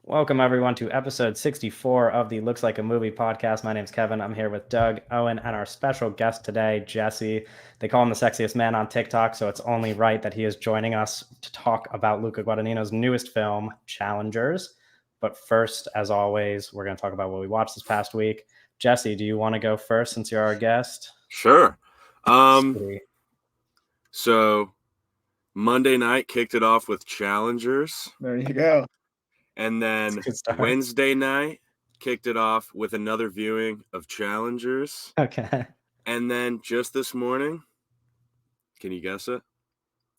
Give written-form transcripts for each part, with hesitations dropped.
Welcome, everyone, to episode 64 of the Looks Like a Movie podcast. My name's Kevin. I'm here with Doug, Owen, and our special guest today, Jesse. They call him the sexiest man on TikTok, so it's only right that he is joining us to talk about Luca Guadagnino's newest film, Challengers. But first, as always, we're going to talk about what we watched this past week. Jesse, do you want to go first since you're our guest? Sure. Sweet. So Monday night kicked it off with Challengers. There you go. And then Good start. Wednesday night kicked it off with another viewing of Challengers. Okay. And then just this morning, can you guess it?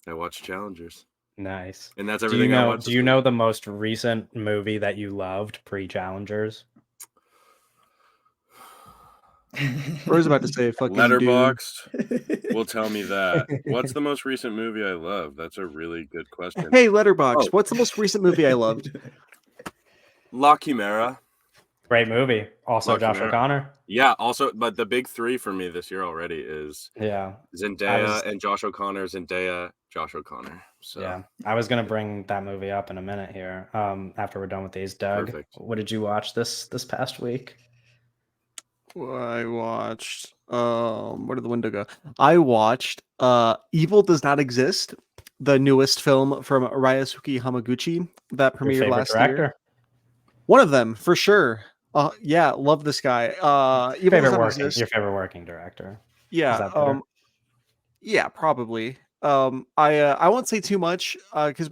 I watched Challengers. Nice. And that's everything I watched. Do you know the most recent movie that you loved pre-Challengers? I was about to say fucking Letterboxd will tell me that. What's the most recent movie I love? That's a really good question. Hey, Letterboxd, what's the most recent movie I loved? La Chimera. Great movie. Also, La Josh Chimera. O'Connor. Yeah, also, but the big three for me this year already is Zendaya and Josh O'Connor, Zendaya, Josh O'Connor. So yeah, I was gonna bring that movie up in a minute here. After we're done with these, Doug, Perfect. what did you watch this past week? I watched. Where did the window go? I watched. Evil Does Not Exist, the newest film from Ryosuke Hamaguchi that Your premiered favorite last director? year. One of them for sure. Yeah, love this guy. Evil Does Not Exist. Your favorite working director? Yeah. Is that better? Yeah, probably. I won't say too much because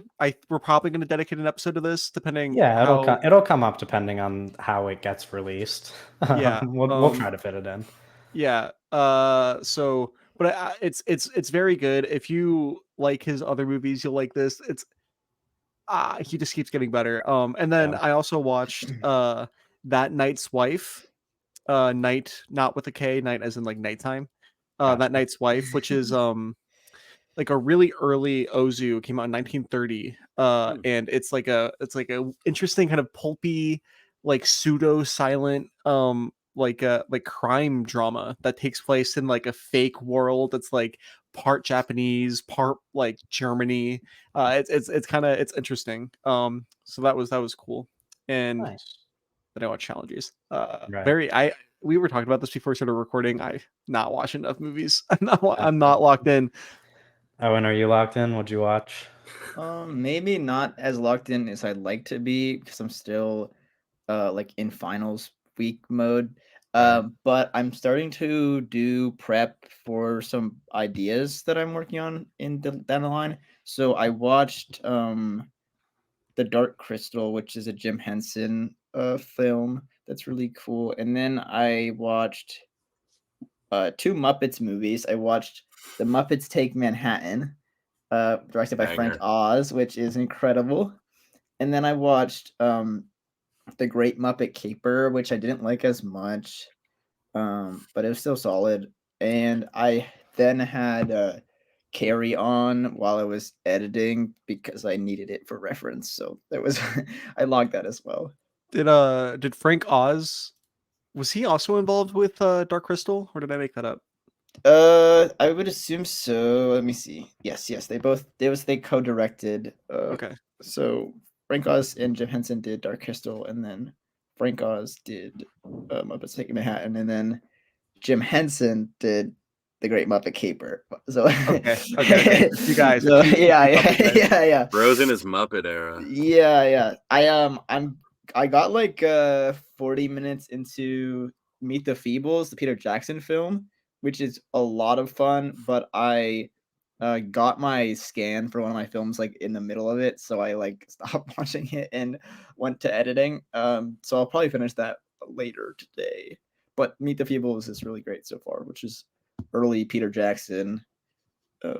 we're probably going to dedicate an episode to this, depending. Yeah, it'll come up depending on how it gets released. Yeah, we'll try to fit it in. Yeah. But it's very good. If you like his other movies, you'll like this. It's he just keeps getting better. And then Yeah. I also watched That Night's Wife. Night, not with a K, night as in like nighttime. Gotcha. That Night's Wife, which is like a really early Ozu, came out in 1930. And it's like a interesting kind of pulpy, like pseudo silent like crime drama that takes place in like a fake world that's like part Japanese, part like Germany. It's interesting. So that was cool. And Nice. then I watched Challengers. Right. We were talking about this before we started recording. I not watch enough movies. I'm not locked in. Owen, are you locked in? What'd you watch? Maybe not as locked in as I'd like to be because I'm still like in finals week mode. But I'm starting to do prep for some ideas that I'm working on down the line. So I watched The Dark Crystal, which is a Jim Henson film that's really cool. And then I watched two Muppets movies. I watched The Muppets Take Manhattan, directed by Frank Oz, which is incredible. And then I watched The Great Muppet Caper, which I didn't like as much, but it was still solid. And I then had Carry On while I was editing because I needed it for reference. So there was I logged that as well. Did Frank Oz, was he also involved with Dark Crystal, or did I make that up? I would assume so. Let me see. Yes, they co-directed. Okay. So Frank Oz and Jim Henson did Dark Crystal, and then Frank Oz did Muppets Take Manhattan, and then Jim Henson did The Great Muppet Caper. So okay. You guys. So, yeah. Rose in his Muppet era. Yeah. I got like 40 minutes into Meet the Feebles, the Peter Jackson film, which is a lot of fun, but I got my scan for one of my films like in the middle of it, so I like stopped watching it and went to editing. So I'll probably finish that later today. But Meet the Feebles is really great so far, which is early Peter Jackson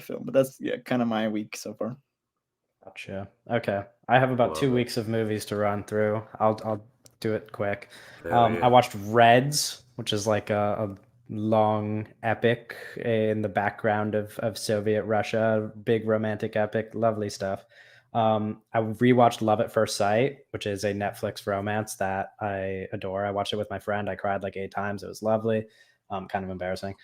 film. But that's kind of my week so far. Gotcha. Okay, I have about 2 weeks of movies to run through. I'll do it quick. I watched Reds, which is like a long epic in the background of Soviet Russia, big romantic epic, lovely stuff. I rewatched Love at First Sight, which is a Netflix romance that I adore. I watched it with my friend. I cried like 8 times. It was lovely. Kind of embarrassing.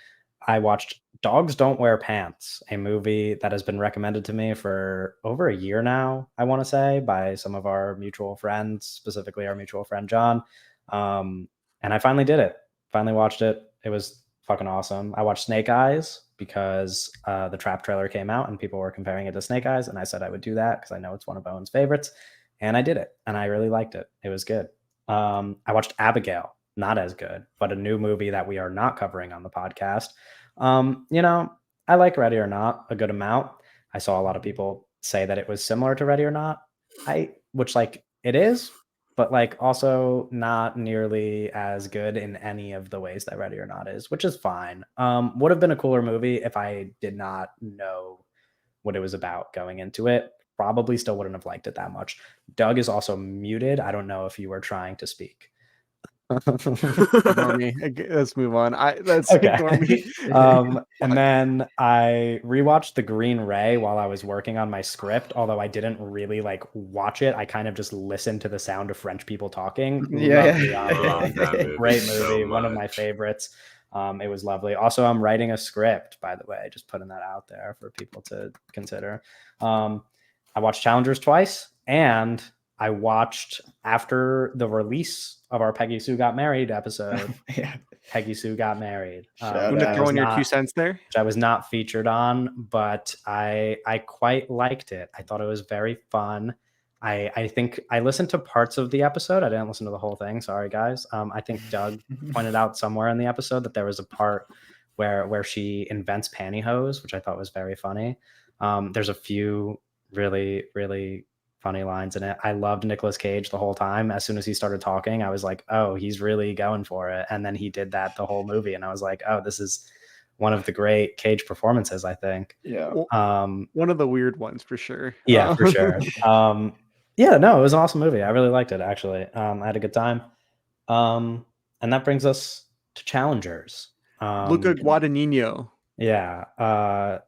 I watched Dogs Don't Wear Pants, a movie that has been recommended to me for over a year now, I want to say, by some of our mutual friends, specifically our mutual friend John. And I finally did it. Finally watched it. It was fucking awesome. I watched Snake Eyes because the Trap trailer came out and people were comparing it to Snake Eyes, and I said I would do that because I know it's one of Owen's favorites, and I did it, and I really liked it. It was good. I watched Abigail, not as good, but a new movie that we are not covering on the podcast. I like Ready or Not a good amount. I saw a lot of people say that it was similar to Ready or Not, which like it is, but like also not nearly as good in any of the ways that Ready or Not is, which is fine. Would have been a cooler movie if I did not know what it was about going into it. Probably still wouldn't have liked it that much. Doug is also muted. I don't know if you were trying to speak. Ignore me. Let's move on. Ignore me. And then I rewatched The Green Ray while I was working on my script, although I didn't really like watch it. I kind of just listened to the sound of French people talking. Yeah. Great movie, one of my favorites. It was lovely. Also, I'm writing a script, by the way, just putting that out there for people to consider. I watched Challengers twice, and I watched after the release of our Peggy Sue Got Married episode. Yeah. Peggy Sue Got Married. I'm gonna throw in your 2 cents there. Which I was not featured on, but I quite liked it. I thought it was very fun. I think I listened to parts of the episode. I didn't listen to the whole thing. Sorry, guys. I think Doug pointed out somewhere in the episode that there was a part where she invents pantyhose, which I thought was very funny. There's a few really, really funny lines in it. I loved Nicolas Cage the whole time. As soon as he started talking, I was like, oh, he's really going for it. And then he did that the whole movie. And I was like, oh, this is one of the great Cage performances, I think. Yeah. One of the weird ones for sure. Yeah, for sure. Yeah, no, it was an awesome movie. I really liked it, actually. I had a good time. And that brings us to Challengers. Luca Guadagnino. Yeah.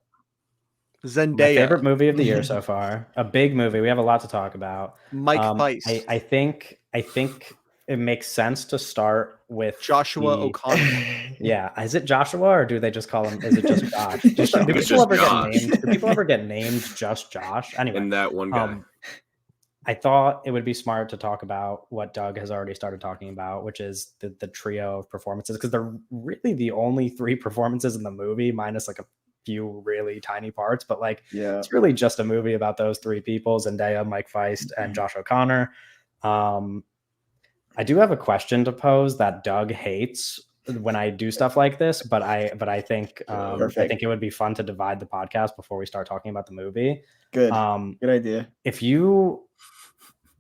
Zendaya. My favorite movie of the year so far. A big movie. We have a lot to talk about. Mike Feist. I think it makes sense to start with Joshua O'Connor. Yeah. Is it Joshua, or do they just call him? Is it just Josh? Do people ever get named just Josh? Anyway, and that one guy. I thought it would be smart to talk about what Doug has already started talking about, which is the trio of performances, because they're really the only 3 performances in the movie, minus like a few really tiny parts. But like, it's really just a movie about those 3 people: Zendaya, Mike Feist, and Josh O'Connor. I do have a question to pose that Doug hates when I do stuff like this, but I think it would be fun to divide the podcast before we start talking about the movie. Good idea. If you,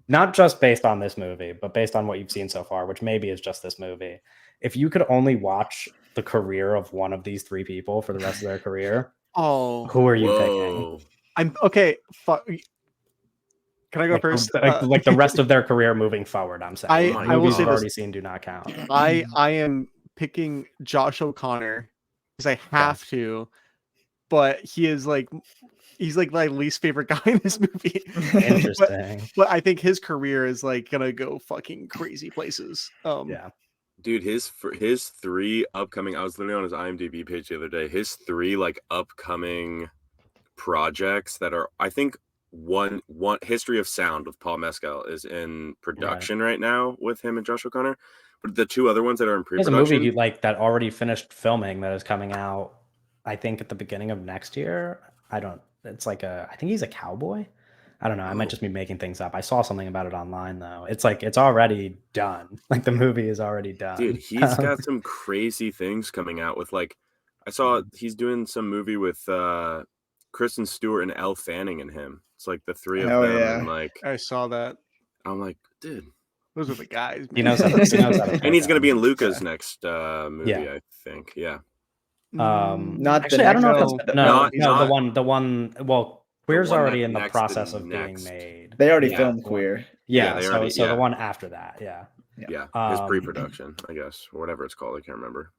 not just based on this movie, but based on what you've seen so far, which maybe is just this movie, if you could only watch the career of one of these 3 people for the rest of their career, who are you picking? I'm okay. Can I go first? Like the rest of their career moving forward, I'm saying. I will say already seen do not count. I am picking Josh O'Connor because I have to, but he's like my least favorite guy in this movie. Interesting. but I think his career is like gonna go fucking crazy places. Yeah. Dude, his 3 upcoming, I was literally on his IMDb page the other day, his 3 like upcoming projects that are, I think one History of Sound with Paul Mescal is in production right now with him and Josh O'Connor, but the 2 other ones that are in pre-production, there's a movie like that already finished filming that is coming out, I think at the beginning of next year. I think he's a cowboy. I don't know. I might just be making things up. I saw something about it online though. It's like it's already done. Like the movie is already done. Dude, he's got some crazy things coming out with, like, I saw he's doing some movie with Kristen Stewart and Elle Fanning and him. It's like the 3 of them. Yeah. And like, I saw that. I'm like, dude, those are the guys. He knows how to and he's gonna be in Luca's next movie, I think. Yeah. Not actually, the I don't know next if that's the one. Well, Queer's already in the process of being made. They already filmed Queer. Yeah, so the one after that, his pre-production, I guess, or whatever it's called. I can't remember.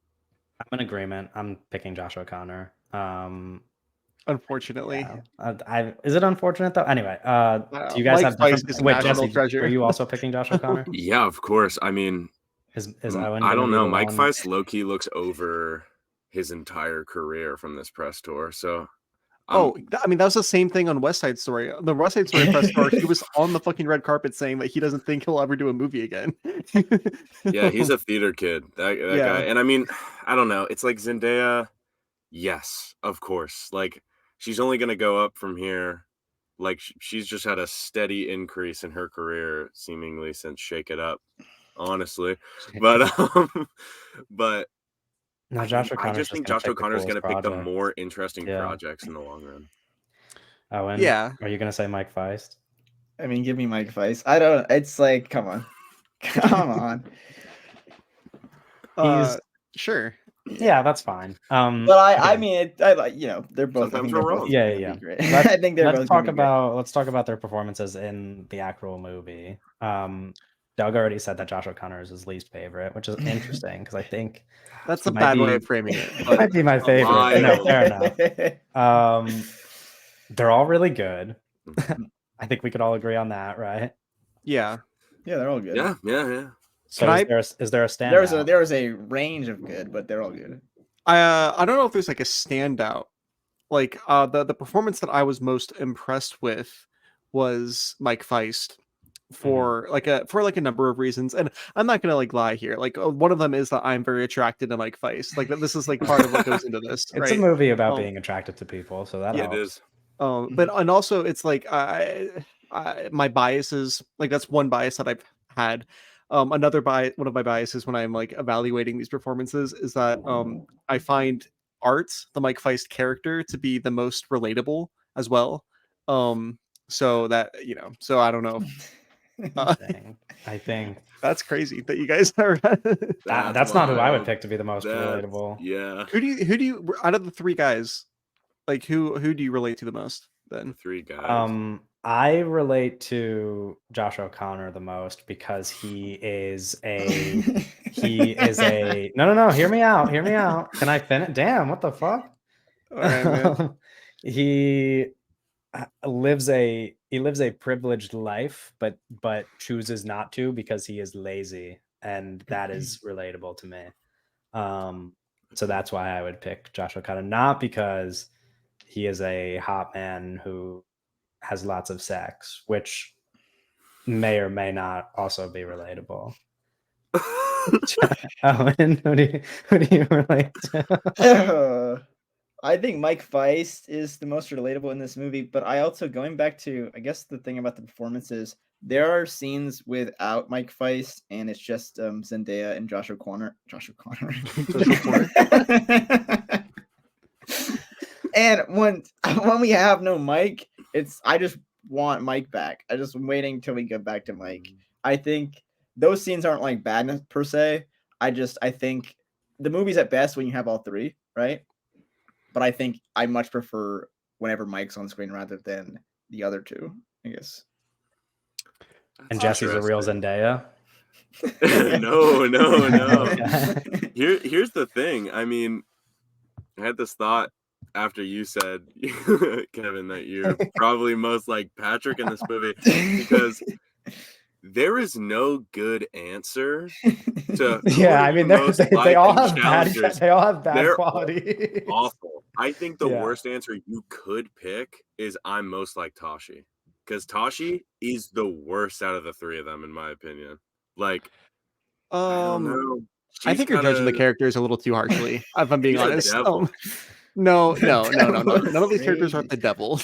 I'm in agreement. I'm picking Josh O'Connor. Unfortunately, is it unfortunate though? Anyway, do you guys have different? Wait, Jesse, are you also picking Josh O'Connor? Yeah, of course. I mean, is Owen? I don't know. Mike Feist low-key looks over his entire career from this press tour. So I mean, that was the same thing on West Side Story. The West Side Story press tour, he was on the fucking red carpet saying that he doesn't think he'll ever do a movie again. yeah, he's a theater kid, that guy. And I mean, I don't know. It's like Zendaya, yes, of course. Like, she's only going to go up from here. Like, she's just had a steady increase in her career, seemingly, since Shake It Up, honestly. But No, Josh O'Connor's I just think Josh O'Connor's going to pick the more interesting projects in the long run. Owen, Yeah. Are you going to say Mike Feist? I mean, give me Mike Feist. I don't. It's like, come on, come on. Sure. Yeah, that's fine. But I mean, they're both. Sometimes we're wrong. Yeah. Great. I think they're both. Let's talk about their performances in the actual movie. Doug already said that Josh O'Connor is his least favorite, which is interesting because I think that's a bad way of framing it. It might be my favorite. No, fair enough. They're all really good. I think we could all agree on that, right? Yeah, they're all good. Yeah. So is there a standout? There's a range of good, but they're all good. I don't know if there's like a standout. Like the performance that I was most impressed with was Mike Feist for like a number of reasons, and I'm not gonna like lie here. Like one of them is that I'm very attracted to Mike Feist. Like this is like part of what goes into this. It's a movie about being attracted to people, so that helps. It is. But and also it's like my biases, like that's one bias that I've had. One of my biases when I'm like evaluating these performances is that I find the Mike Feist character to be the most relatable as well. So that so I don't know. I think that's crazy that you guys are. That's not who I would pick to be the most relatable. Yeah. Who do you out of the three guys? Like who do you relate to the most? Then the three guys. I relate to Josh O'Connor the most because he is a no. Hear me out. Can I finish? Damn, what the fuck? All right, man. He lives a privileged life, but chooses not to because he is lazy, and that is relatable to me. So that's why I would pick Josh O'Connor, not because he is a hot man who has lots of sex, which may or may not also be relatable. Owen, who do you relate to? I think Mike Feist is the most relatable in this movie, but I also, going back to, I guess the thing about the performances, there are scenes without Mike Feist, and it's just Zendaya and Josh O'Connor. And when we have no Mike, I just want Mike back. I just am waiting till we get back to Mike. I think those scenes aren't like bad per se. I think the movie's at best when you have all three, right? But I think I much prefer whenever Mike's on screen rather than the other two, I guess. And Jesse's a real Zendaya? No. Here's the thing. I mean, I had this thought after you said, Kevin, that you're probably most like Patrick in this movie, because there is no good answer to I mean they all have bad qualities. Awful. I think the worst answer you could pick is I'm most like Tashi, because Tashi is the worst out of the three of them in my opinion. Like I don't know. I think you're judging the characters a little too harshly, if I'm being honest. No. None of these characters are the devil.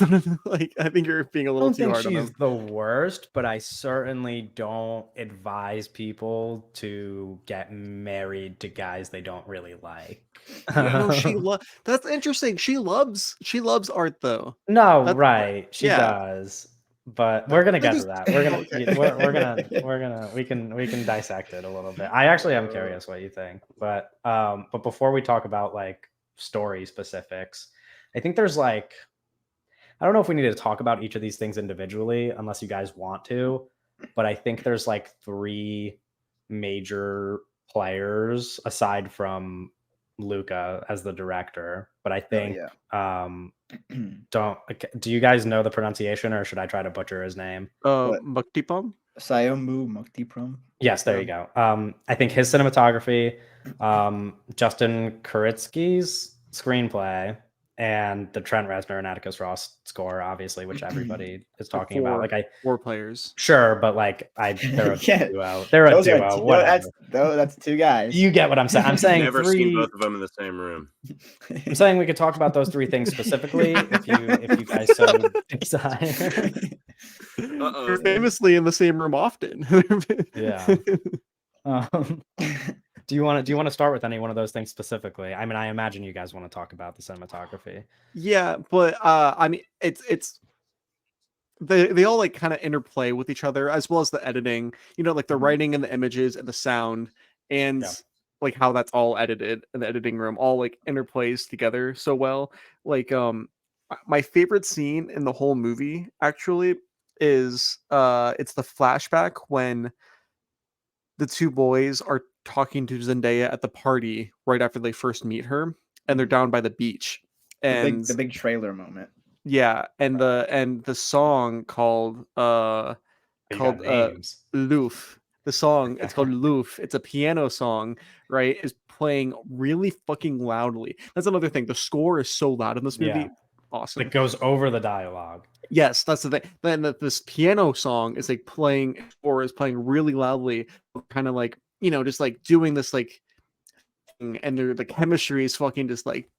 Like I think you're being a little too hard on them. She's the worst, but I certainly don't advise people to get married to guys they don't really like. That's interesting. She loves art though. No, right. She does. But we're gonna get to that. We can dissect it a little bit. I actually am curious what you think. But before we talk about like story specifics, I think there's like, I don't know if we need to talk about each of these things individually unless you guys want to, but I think there's like three major players aside from Luca as the director, but I think do you guys know the pronunciation, or should I try to butcher his name? Bhaktipam? Sayomu Muktipram. Yes, there you go. I think his cinematography, Justin Kuritsky's screenplay, and the Trent Reznor and Atticus Ross score, obviously, which everybody is talking about. Like, four players. Sure, but like they're a Yeah. duo. They're a Those are duo. two, Whatever. that's two guys. You get what I'm saying. I'm saying Never seen three. both of them in the same room. I'm saying we could talk about those three things specifically if you guys so desire. They're famously in the same room often. Yeah. Do you want to start with any one of those things specifically? I mean, I imagine you guys want to talk about the cinematography. Yeah, but I mean, it's they all like kind of interplay with each other, as well as the editing. You know, like the writing and the images and the sound, and like how that's all edited in the editing room, all like interplays together so well. Like my favorite scene in the whole movie actually is it's the flashback when the two boys are talking to Zendaya at the party right after they first meet her, and they're down by the beach. And the big trailer moment. yeah, and the song called names. Loof. The song, it's called Loof. It's a piano song, right? Is playing really fucking loudly. That's another thing. The score is so loud in this movie. Yeah. Awesome. It goes over the dialogue. Yes, that's the thing. Then this piano song is like playing, or is playing really loudly, kind of like, you know, just like doing this like thing, and the chemistry is fucking just like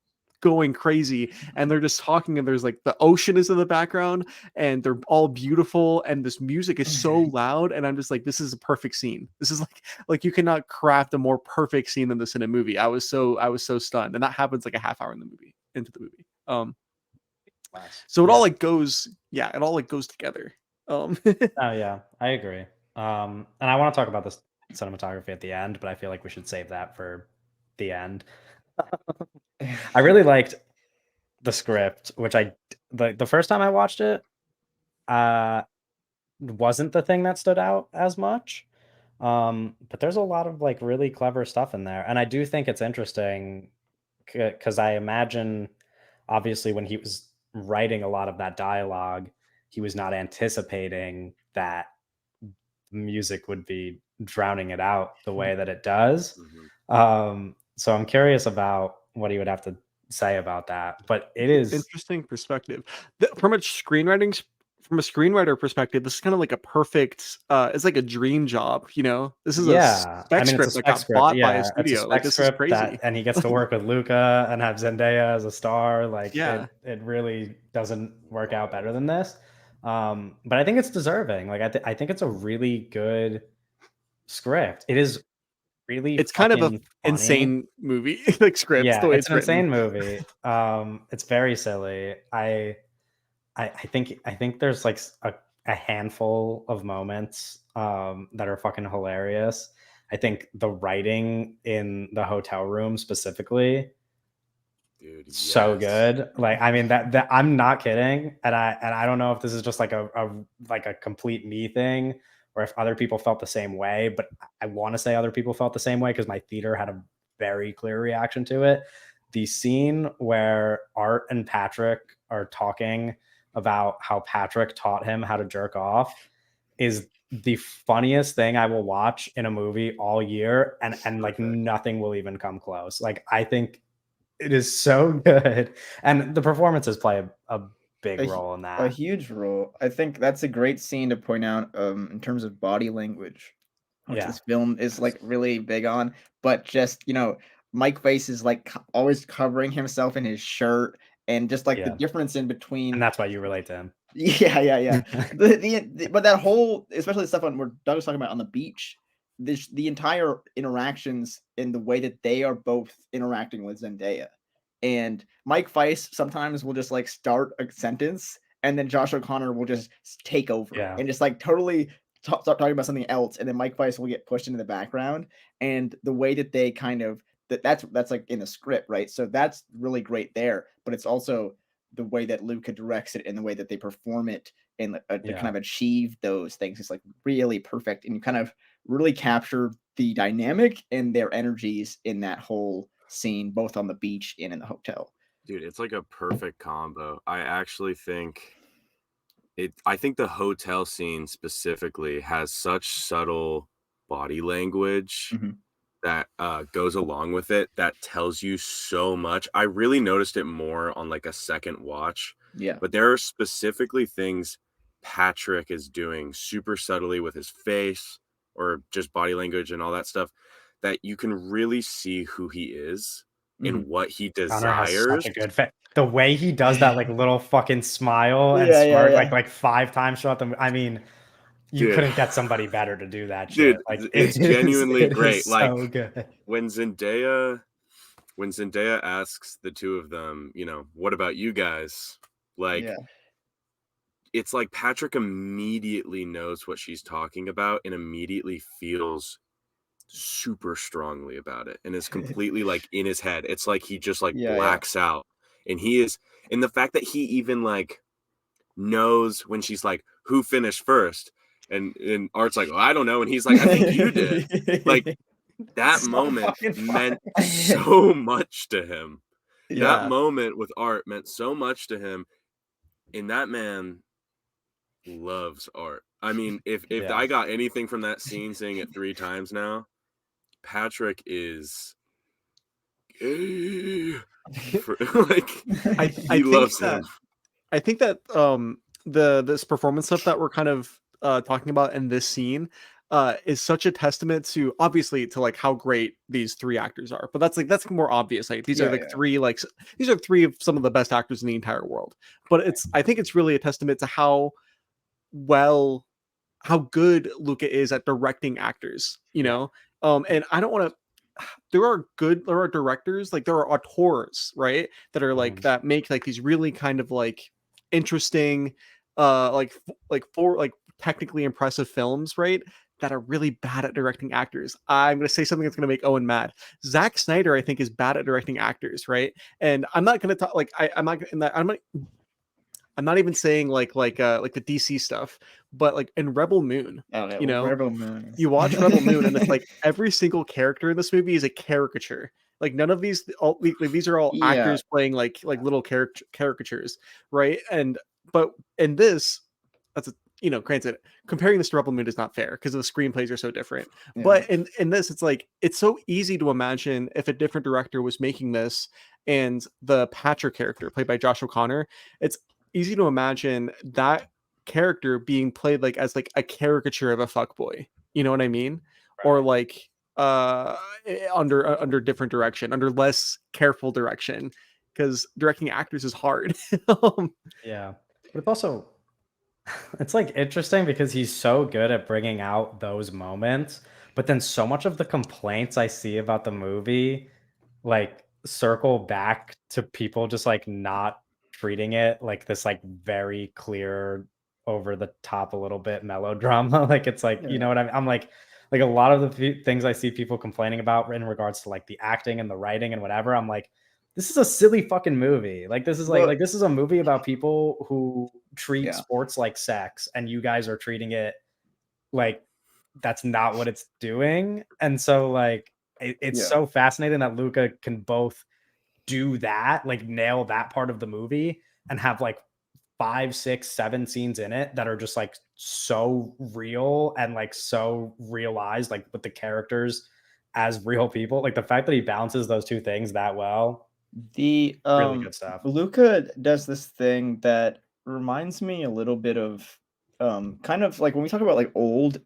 going crazy, and they're just talking, and there's like the ocean is in the background, and they're all beautiful, and this music is so loud, and I'm just like, this is a perfect scene. This is like you cannot craft a more perfect scene than this in a movie. I was so stunned, and that happens like a half hour into the movie. So it all like goes, it all like goes together. Oh yeah, I agree. And I want to talk about this cinematography at the end, but I feel like we should save that for the end. I really liked the script, which the first time I watched it, wasn't the thing that stood out as much. But there's a lot of like really clever stuff in there, and I do think it's interesting because I imagine, obviously, when he was writing a lot of that dialogue, he was not anticipating that music would be drowning it out the way that it does. So I'm curious about what he would have to say about that. But it is interesting perspective from a screenwriter perspective. This is kind of like a perfect it's like a dream job, you know. This is a spec script that got bought by a studio. Like, this is crazy. and he gets to work with Luca and have Zendaya as a star. Like, it really doesn't work out better than this. But I think it's deserving. Like, I think it's a really good script. It is really, it's kind of a funny. insane movie. Like, script. Yeah, the way it's an written. insane movie. It's very silly. I think there's like a handful of moments that are fucking hilarious. I think the writing in the hotel room specifically, dude, so good. Like, I mean, that I'm not kidding, and I don't know if this is just like a complete me thing, or if other people felt the same way, but I want to say other people felt the same way because my theater had a very clear reaction to it. The scene where Art and Patrick are talking about how Patrick taught him how to jerk off is the funniest thing I will watch in a movie all year, and like nothing will even come close. Like, I think it is so good, and the performances play a big role in that. A huge role. I think that's a great scene to point out in terms of body language, which this film is like really big on. But just, you know, Mike Face is like always covering himself in his shirt, and just like the difference in between. And that's why you relate to him. Yeah. But that whole, especially the stuff on where Doug was talking about on the beach, the entire interactions in the way that they are both interacting with Zendaya. And Mike Weiss sometimes will just like start a sentence, and then Josh O'Connor will just take over and just like totally start talking about something else, and then Mike Weiss will get pushed into the background. And the way that they kind of that's like in the script, right? So that's really great there, but it's also the way that Luca directs it and the way that they perform it and to kind of achieve those things is like really perfect, and you kind of really capture the dynamic and their energies in that whole scene, both on the beach and in the hotel. Dude, it's like a perfect combo. I actually think I think the hotel scene specifically has such subtle body language Mhm. that goes along with it that tells you so much. I really noticed it more on like a second watch, Yeah. but there are specifically things Patrick is doing super subtly with his face or just body language and all that stuff that you can really see who he is and Mhm. what he Connor has such desires. a good face. The way he does that, like little fucking smile and Yeah, yeah, smirk, yeah. like 5 times throughout the. I mean, you Dude, couldn't get somebody better to do that shit. dude, Like it's genuinely it great. is Like so good. when Zendaya asks the two of them, you know, what about you guys? Like, Yeah. it's like Patrick immediately knows what she's talking about and immediately feels super strongly about it and is completely like in his head. It's like he just like Yeah, yeah. blacks out. And the fact that he even like knows when she's like, who finished first? And Art's like, well, I don't know. And he's like, I think you did. Like, that So moment fucking meant funny. so much to him. That Yeah. moment with Art meant so much to him. And that man loves Art. I mean, if Yeah. I got anything from that scene, saying it 3 times now, Patrick is gay. Like, I he think loves that him. this performance stuff that we're kind of talking about in this scene is such a testament to, obviously, to like how great these three actors are. But that's more obvious. Like these are Yeah, like yeah. these are three of some of the best actors in the entire world. But I think it's really a testament to how good Luca is at directing actors, you Yeah. know? And I don't want to there are directors, like there are auteurs, right? That are like Mhm. that make like these really kind of like interesting like technically impressive films, right? That are really bad at directing actors. I'm going to say something that's going to make Owen mad. Zack Snyder, I think, is bad at directing actors, right? And I'm not going to talk like I'm not in that. I'm not even saying like the DC stuff, but like in Rebel Moon, Oh, yeah. you know, Rebel Moon. you watch Rebel Moon and it's like every single character in this movie is a caricature. Like none of these these are all Yeah. actors playing like little caricatures, right? And but in this, that's a, granted, comparing this to Rebel Moon is not fair because the screenplays are so different. Yeah. But in this, it's like it's so easy to imagine if a different director was making this, and the Patcher character played by Josh O'Connor, it's easy to imagine that character being played like as like a caricature of a fuckboy. You know what I mean? Or like under different direction, under less careful direction, because directing actors is hard. Yeah. But it's also it's like interesting because he's so good at bringing out those moments, but then so much of the complaints I see about the movie like circle back to people just like not treating it like this like very clear over the top a little bit melodrama. Like it's like, you Yeah. know what I mean? I'm like a lot of the things I see people complaining about in regards to like the acting and the writing and whatever, I'm like, this is a silly fucking movie. Like this is Well, this is a movie about people who treat yeah. sports like sex, and you guys are treating it like that's not what it's doing. And so like it's Yeah. so fascinating that Luca can both do that, like nail that part of the movie, and have like 5, 6, 7 scenes in it that are just like so real and like so realized, like with the characters as real people. Like the fact that he balances those two things that well, The really good stuff. Luca does this thing that reminds me a little bit of kind of like when we talk about like old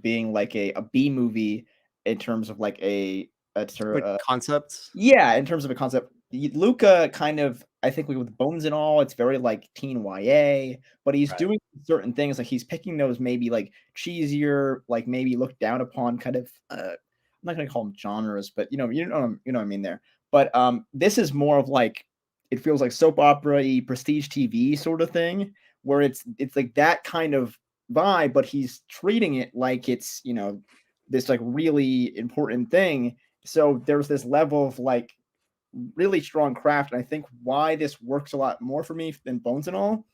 being like a B movie in terms of like a Like concepts. yeah, in terms of a concept, Luca kind of, I think with Bones and All, it's very like teen YA, but he's Right. doing certain things like he's picking those maybe like cheesier, like maybe looked down upon kind of I'm not gonna call them genres, but you know what I mean there. But this is more of like it feels like soap opera-y, prestige TV sort of thing, where it's like that kind of vibe, but he's treating it like it's this like really important thing. So there's this level of like really strong craft, and I think why this works a lot more for me than Bones and All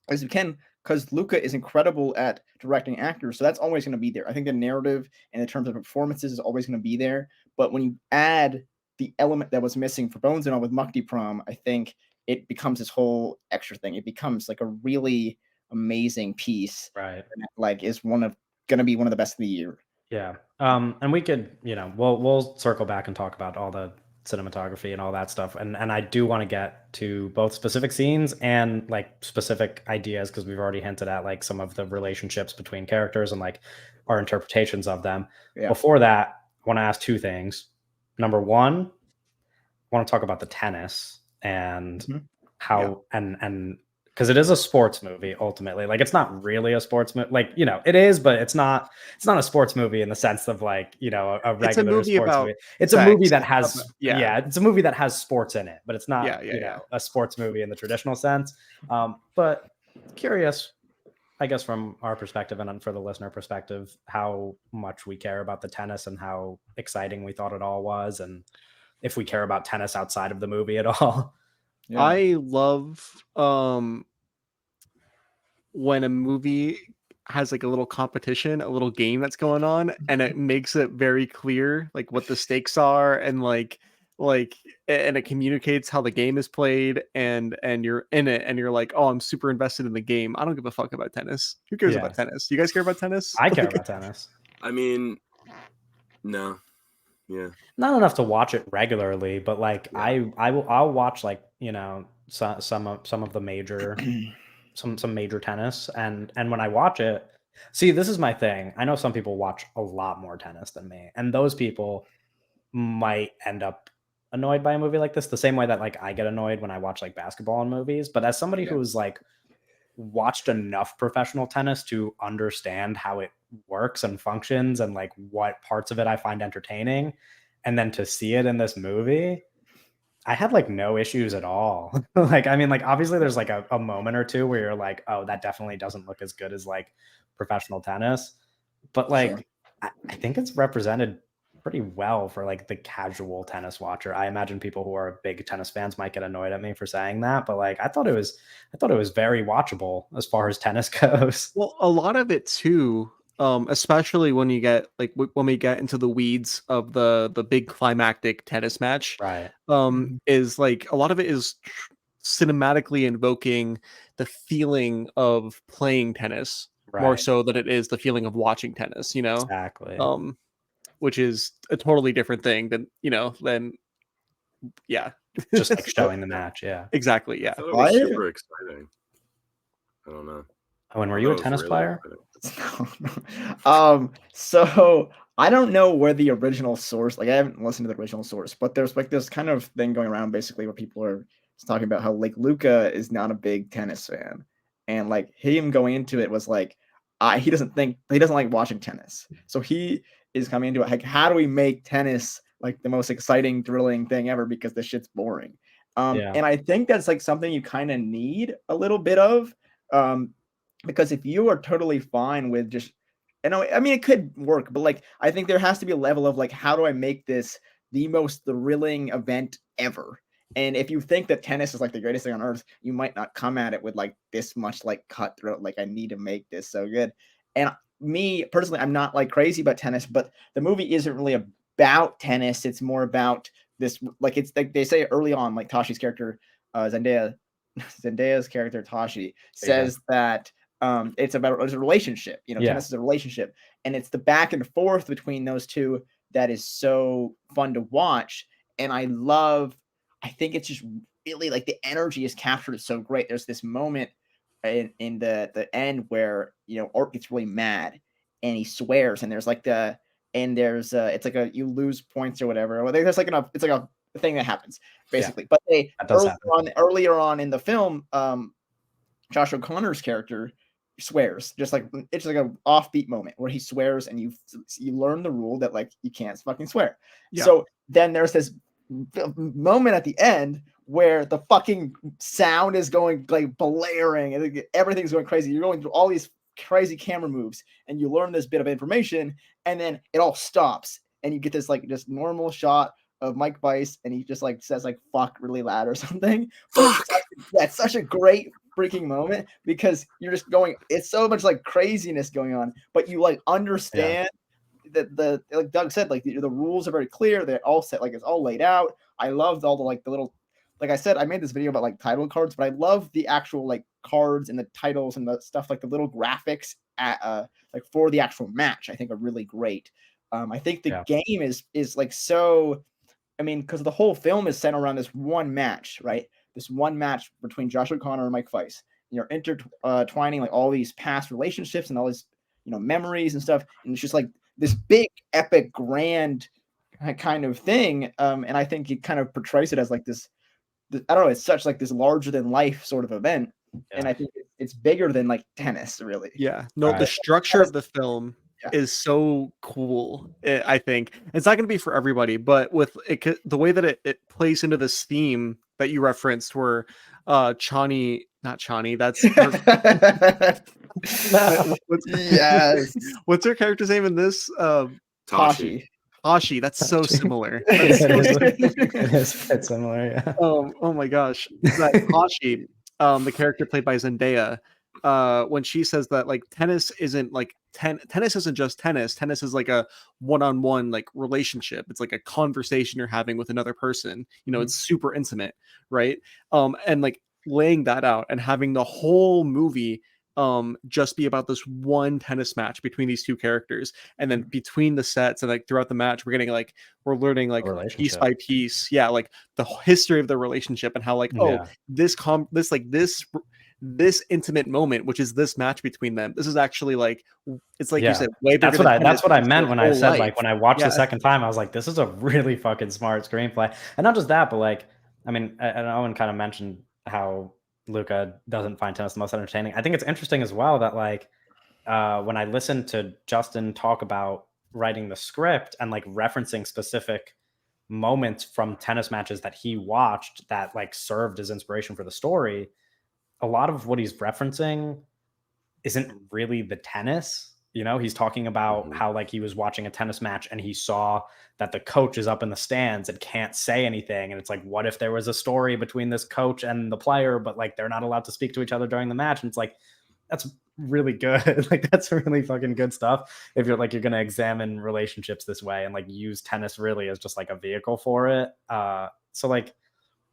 is because Luca is incredible at directing actors, so that's always going to be there. I think the narrative and in terms of performances is always going to be there, but when you add the element that was missing for Bones and All with Mukti Prom, I think it becomes this whole extra thing. It becomes like a really amazing piece. Right. And, like, is gonna be one of the best of the year. Yeah. And we could, we'll circle back and talk about all the cinematography and all that stuff. And I do want to get to both specific scenes and like specific ideas because we've already hinted at like some of the relationships between characters and like our interpretations of them. Yeah. Before that, I want to ask two things. Number one, I want to talk about the tennis and how and because it is a sports movie ultimately. Like it's not really a sports movie. Like, it is, but it's not a sports movie in the sense of like, a regular It's a movie sports about movie. It's a movie sex, that has it's a movie that has sports in it, but it's not a sports movie in the traditional sense. But curious, I guess from our perspective and for the listener perspective, how much we care about the tennis and how exciting we thought it all was, and if we care about tennis outside of the movie at all. Yeah. I love when a movie has like a little competition, a little game that's going on, and it makes it very clear like what the stakes are, and and it communicates how the game is played, and you're in it and you're like, oh, I'm super invested in the game. I don't give a fuck about tennis. Who cares about tennis? You guys care about tennis? I care about tennis. I mean, no. Yeah. Not enough to watch it regularly, but like I'll watch like, some of the major some major tennis, and when I watch it, see, this is my thing. I know some people watch a lot more tennis than me, and those people might end up annoyed by a movie like this the same way that like I get annoyed when I watch like basketball in movies. But as somebody who's like watched enough professional tennis to understand how it works and functions and like what parts of it I find entertaining, and then to see it in this movie, I had like no issues at all. Like, I mean, like obviously there's like a moment or two where you're like, oh, that definitely doesn't look as good as like professional tennis. But like, I think it's represented pretty well for like the casual tennis watcher. I imagine people who are big tennis fans might get annoyed at me for saying that, but like I thought it was very watchable as far as tennis goes. Well, a lot of it too, especially when you get like when we get into the weeds of the big climactic tennis match, Right. is like a lot of it is cinematically invoking the feeling of playing tennis more Right. so than it is the feeling of watching tennis, Exactly. which is a totally different thing than Just like showing the match. Yeah. exactly. Yeah. I thought it was super exciting. I don't know. Oh, and were you a tennis player? So I don't know where the original source, like I haven't listened to the original source, but there's like this kind of thing going around basically where people are talking about how like Luca is not a big tennis fan. And like him going into it was like, he doesn't like watching tennis. So he is coming into it like, how do we make tennis like the most exciting, thrilling thing ever? Because this shit's boring. And I think that's like something you kind of need a little bit of. Because if you are totally fine with just, I mean, it could work, but like, I think there has to be a level of like, how do I make this the most thrilling event ever? And if you think that tennis is like the greatest thing on earth, you might not come at it with like this much like cutthroat, like I need to make this so good. And me personally, I'm not like crazy about tennis, but the movie isn't really about tennis. It's more about this, like it's like they say early on, like Tashi's character, Zendaya's character Tashi says that it's a relationship. Tennis is a relationship, and it's the back and forth between those two that is so fun to watch. And I think it's just really like the energy is captured so great. There's this moment in the end where Art gets really mad and he swears, and there's it's like you lose points or whatever. There's like it's like a thing that happens basically. But earlier on in the film, Josh O'Connor's character swears, just like it's like an offbeat moment where he swears, and you learn the rule that like you can't fucking swear. So then there's this moment at the end where the fucking sound is going like blaring and everything's going crazy. You're going through all these crazy camera moves, and you learn this bit of information, and then it all stops, and you get this like just normal shot of Mike Weiss, and he just like says like fuck really loud or something. It's such a great freaking moment because you're just going, it's so much like craziness going on, but you like understand that like Doug said, like the rules are very clear. They're all set, like it's all laid out. I loved all the like the like I said, I made this video about like title cards, but I love the actual like cards and the titles and the stuff, like the little graphics like for the actual match. I think are really great. I think the game is like so. I mean, because the whole film is centered around this one match, right? This one match between Josh O'Connor and Mike Weiss. You're intertwining like all these past relationships and all these, memories and stuff, and it's just like this big, epic, grand kind of thing. And I think it kind of portrays it as like this. I don't know. It's such like this larger than life sort of event, and I think it's bigger than like tennis, really. Yeah. No, the structure of the film is so cool. I think it's not going to be for everybody, but with it, the way that it plays into this theme that you referenced, where Chani, not Chani, that's yes. What's her character's name in this? Tashi. Tashi. That's so similar. It is quite similar. Yeah. Oh my gosh, that Tashi, the character played by Zendaya. When she says that like tennis isn't like tennis isn't just tennis. Tennis is like a one-on-one like relationship. It's like a conversation you're having with another person. It's super intimate, right? And like laying that out and having the whole movie just be about this one tennis match between these two characters, and then between the sets and like throughout the match we're learning like piece by piece, like the history of the relationship and how like this intimate moment, which is this match between them, this is actually like, it's like you said, way bigger. That's what I meant when I said like when I watched the second time, I was like, this is a really fucking smart screenplay. And not just that, but like, I mean, and Owen kind of mentioned how Luca doesn't find tennis the most entertaining. I think it's interesting as well that like when I listened to Justin talk about writing the script and like referencing specific moments from tennis matches that he watched that like served as inspiration for the story, a lot of what he's referencing isn't really the tennis. He's talking about how like he was watching a tennis match and he saw that the coach is up in the stands and can't say anything. And it's like, what if there was a story between this coach and the player, but like they're not allowed to speak to each other during the match? And it's like, that's really good. Like that's really fucking good stuff. If you're like, you're going to examine relationships this way and like use tennis really as just like a vehicle for it. So like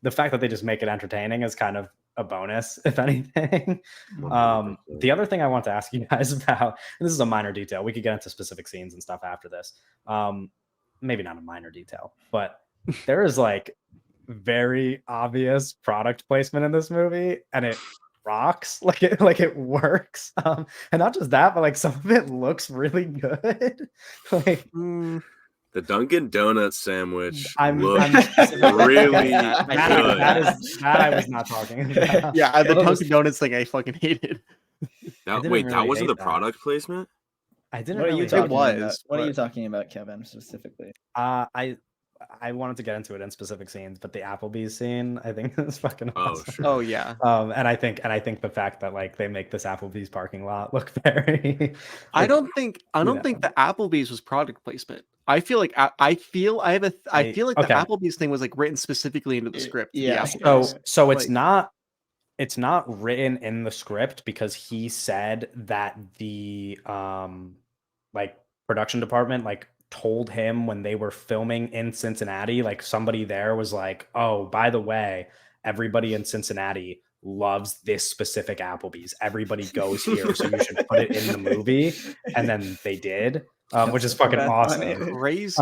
the fact that they just make it entertaining is kind of a bonus, if anything. The other thing I want to ask you guys about, and this is a minor detail, we could get into specific scenes and stuff after this. Maybe not a minor detail, but there is like very obvious product placement in this movie, and it rocks. Like it works. And not just that, but like some of it looks really good. Like the Dunkin' Donuts sandwich I'm really good. That I was not talking about. Yeah, the Dunkin' Donuts thing I fucking hated. That wasn't the product placement? I didn't. What are you really talking about? What are you talking about, Kevin, specifically? I wanted to get into it in specific scenes, but the Applebee's scene, I think, is fucking awesome. Oh, sure. Oh yeah. And I think the fact that like they make this Applebee's parking lot look very. Like, I don't think the Applebee's was product placement. I feel like I feel like the Applebee's thing was like written specifically into the script. Yeah. So it's not written in the script because he said that the like production department like told him when they were filming in Cincinnati, like somebody there was like, oh, by the way, everybody in Cincinnati loves this specific Applebee's. Everybody goes here, so you should put it in the movie. And then they did, which is fucking awesome. Crazy.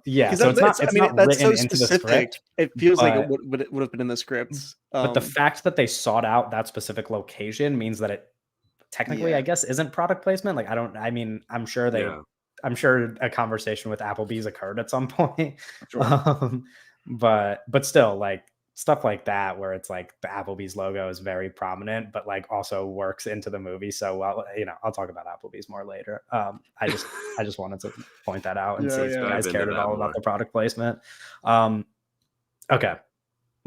Yeah, so it's not that's so written into the specific. script. It feels like it would have been in the scripts. But the fact that they sought out that specific location means that it technically, I guess, isn't product placement. Like I'm sure a conversation with Applebee's occurred at some point. Sure. But still, like stuff like that where it's like the Applebee's logo is very prominent, but like also works into the movie. So I'll talk about Applebee's more later. I just wanted to point that out and see if you guys cared at all about the product placement. Okay.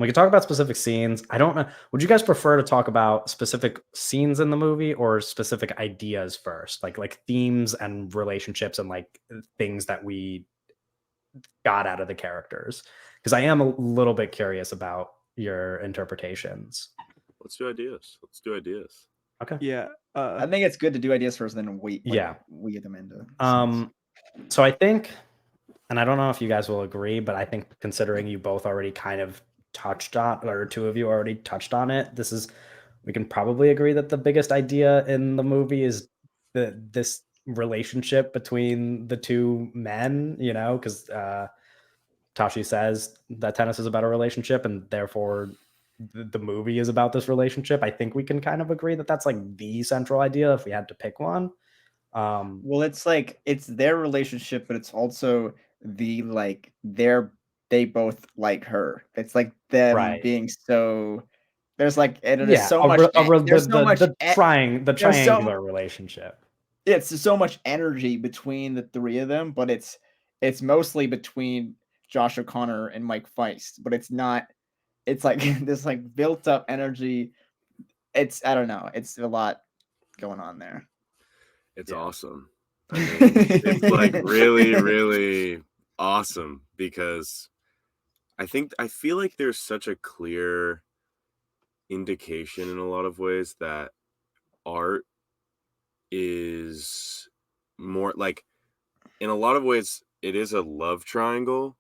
We can talk about specific scenes. I don't know. Would you guys prefer to talk about specific scenes in the movie or specific ideas first? Like themes and relationships and like things that we got out of the characters? Because I am a little bit curious about your interpretations. Let's do ideas. Okay. Yeah. I think it's good to do ideas first, then weed them into. So I think, and I don't know if you guys will agree, but I think considering you both already kind of touched on, or two of you already touched on it. We can probably agree that the biggest idea in the movie is this relationship between the two men, because Tashi says that tennis is about a relationship, and therefore the movie is about this relationship. I think we can kind of agree that that's like the central idea if we had to pick one. Well, it's like it's their relationship, but it's also the like they both like her. It's like them Right. being so. There's like and there's Yeah, so much. There's so much. the There's so triangular relationship. it's so much energy between the three of them, but it's mostly between Josh O'Connor and Mike Feist. But it's not. It's like this like built up energy. I don't know. It's a lot going on there. It's Yeah. awesome. I mean, it's like really, really awesome because I feel like there's such a clear indication in a lot of ways that art is more like, in a lot of ways it is a love triangle,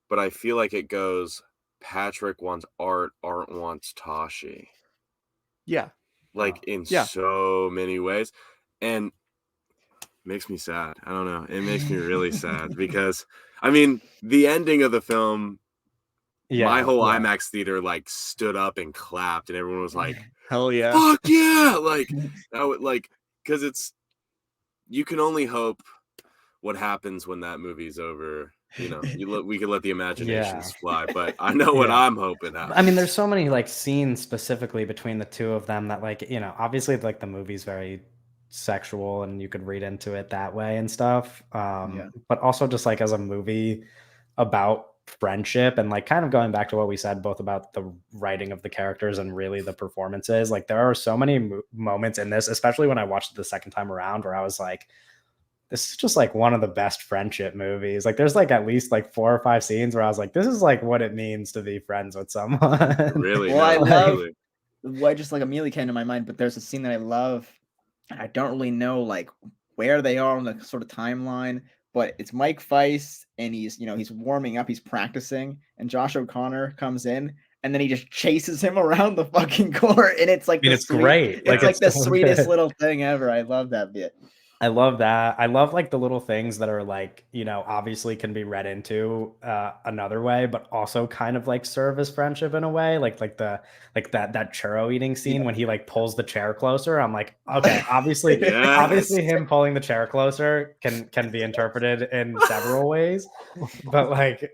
but I feel like it goes Patrick wants art wants Tashi. Yeah. Like in Yeah. so many ways. And makes me sad. I don't know. It makes me really sad because I mean, the ending of the film, my whole IMAX theater like stood up and clapped, and everyone was like, hell yeah. Fuck yeah. Like that would like, because it's, you can only hope what happens when that movie's over. We can let the imaginations fly, but I know what I'm hoping happens. I mean, there's so many like scenes specifically between the two of them that like, obviously like the movie's very sexual and you could read into it that way and stuff. But also just like as a movie about friendship and like kind of going back to what we said both about the writing of the characters and really the performances, like there are so many moments in this, especially when I watched it the second time around, where I was like, this is just like one of the best friendship movies. Like there's like at least like 4 or 5 scenes where I was like, this is like what it means to be friends with someone. Really? Well, I no, love really. what just like immediately came to my mind, but there's a scene that I love. I don't really know like where they are on the sort of timeline, but it's Mike Feist and he's warming up, he's practicing, and Josh O'Connor comes in and then he just chases him around the fucking court, and it's like it's great. It's like the so sweetest good. little thing ever. I love that bit. I love that. I love like the little things that are like, obviously can be read into another way, but also kind of like serve as friendship in a way. Like that churro eating scene when he like pulls the chair closer. I'm like, okay, obviously him pulling the chair closer can be interpreted in several ways. But like,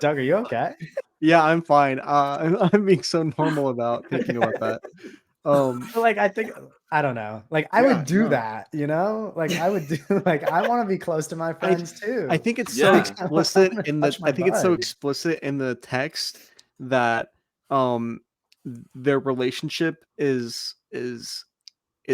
Doug, are you okay? Yeah, I'm fine. I'm being so normal about thinking about that. Like I don't know. Like I would do that, Like I would do like I want to be close to my friends too. I think it's so explicit in the it's so explicit in the text that their relationship is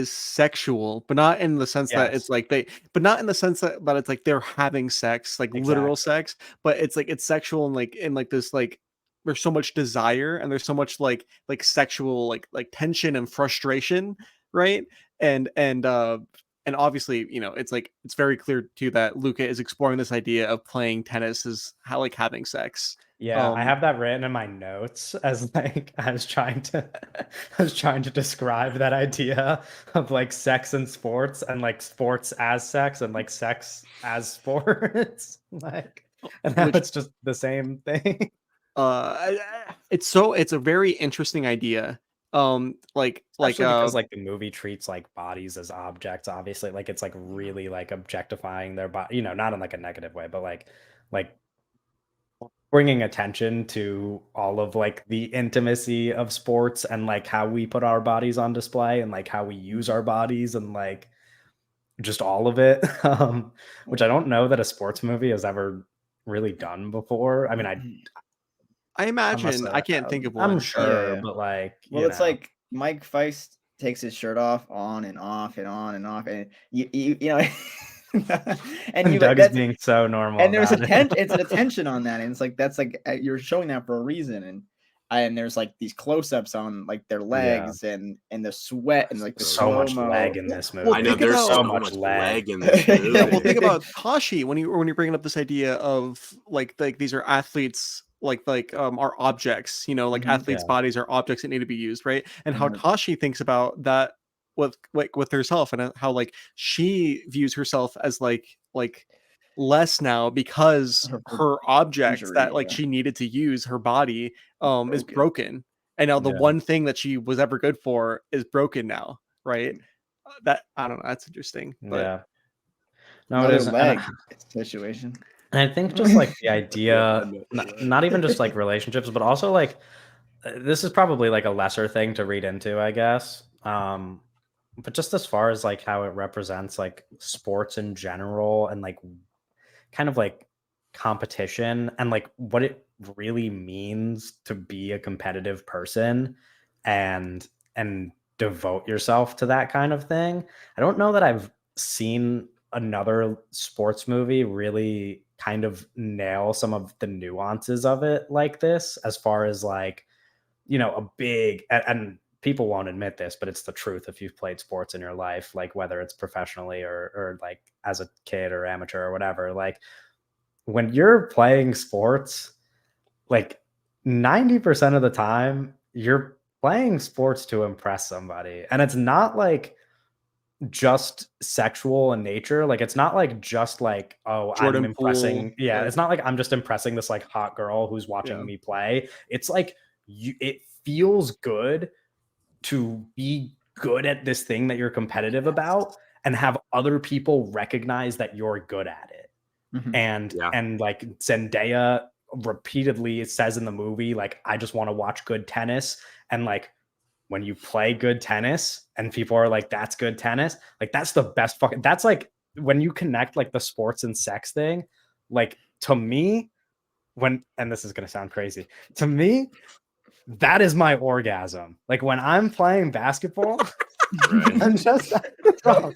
sexual, but not in the sense that it's like not in the sense that it's like they're having sex, like literal sex, but it's like it's sexual and like this like there's so much desire and there's so much like sexual like tension and frustration, right? And obviously, it's like it's very clear too that Luca is exploring this idea of playing tennis as how like having sex. Yeah, I have that written in my notes as like I was trying to describe that idea of like sex and sports and like sports as sex and like sex as sports. Like, and now it's just the same thing. It's a very interesting idea. Because like the movie treats like bodies as objects, obviously, like it's like really like objectifying their body, not in like a negative way, but like bringing attention to all of like the intimacy of sports and like how we put our bodies on display and like how we use our bodies and like just all of it, which I don't know that a sports movie has ever really done before. I mean, I imagine I can't think of one. I'm sure, but like, it's like Mike Feist takes his shirt off on and off and on and off, and you know. and Doug is being so normal, and there's it's an attention on that, and it's like that's like you're showing that for a reason, and there's like these close-ups on like their legs and the sweat and like the so much leg in this movie. I know there's so much leg in this movie. Well, think about Tashi when you're bringing up this idea of like these are athletes are objects, like athletes' Yeah. bodies are objects that need to be used, right? And how Mhm. Tashi thinks about that with herself, and how like she views herself as like less now because Her her object that injury, like she needed to use, her body, is broken. broken, and now the Yeah. one thing that she was ever good for is broken now, right? That, I don't know, that's interesting, but Yeah. No, it Another is. leg situation. And I think just like the Yeah, idea, another not even just like relationships, but also like this is probably like a lesser thing to read into, I guess. But just as far as like how it represents like sports in general and like kind of like competition and like what it really means to be a competitive person and devote yourself to that kind of thing. I don't know that I've seen another sports movie really kind of nail some of the nuances of it like this, as far as like, a big and people won't admit this, but it's the truth if you've played sports in your life, like whether it's professionally or like as a kid or amateur or whatever, like when you're playing sports, like 90% of the time, you're playing sports to impress somebody. And it's not like just sexual in nature. Like it's not like just like, oh, I'm Jordan Poole, impressing. Yeah, like, it's not like I'm just impressing this like hot girl who's watching yeah, me play. It's like it feels good to be good at this thing that you're competitive about and have other people recognize that you're good at it. Mhm. Yeah. And like Zendaya repeatedly says in the movie, like, I just want to watch good tennis. And like when you play good tennis and people are like, that's good tennis, like that's the best fucking, that's like when you connect like the sports and sex thing, like to me, and this is gonna sound crazy, to me, that is my orgasm. Like when I'm playing basketball, Right. I'm just bro,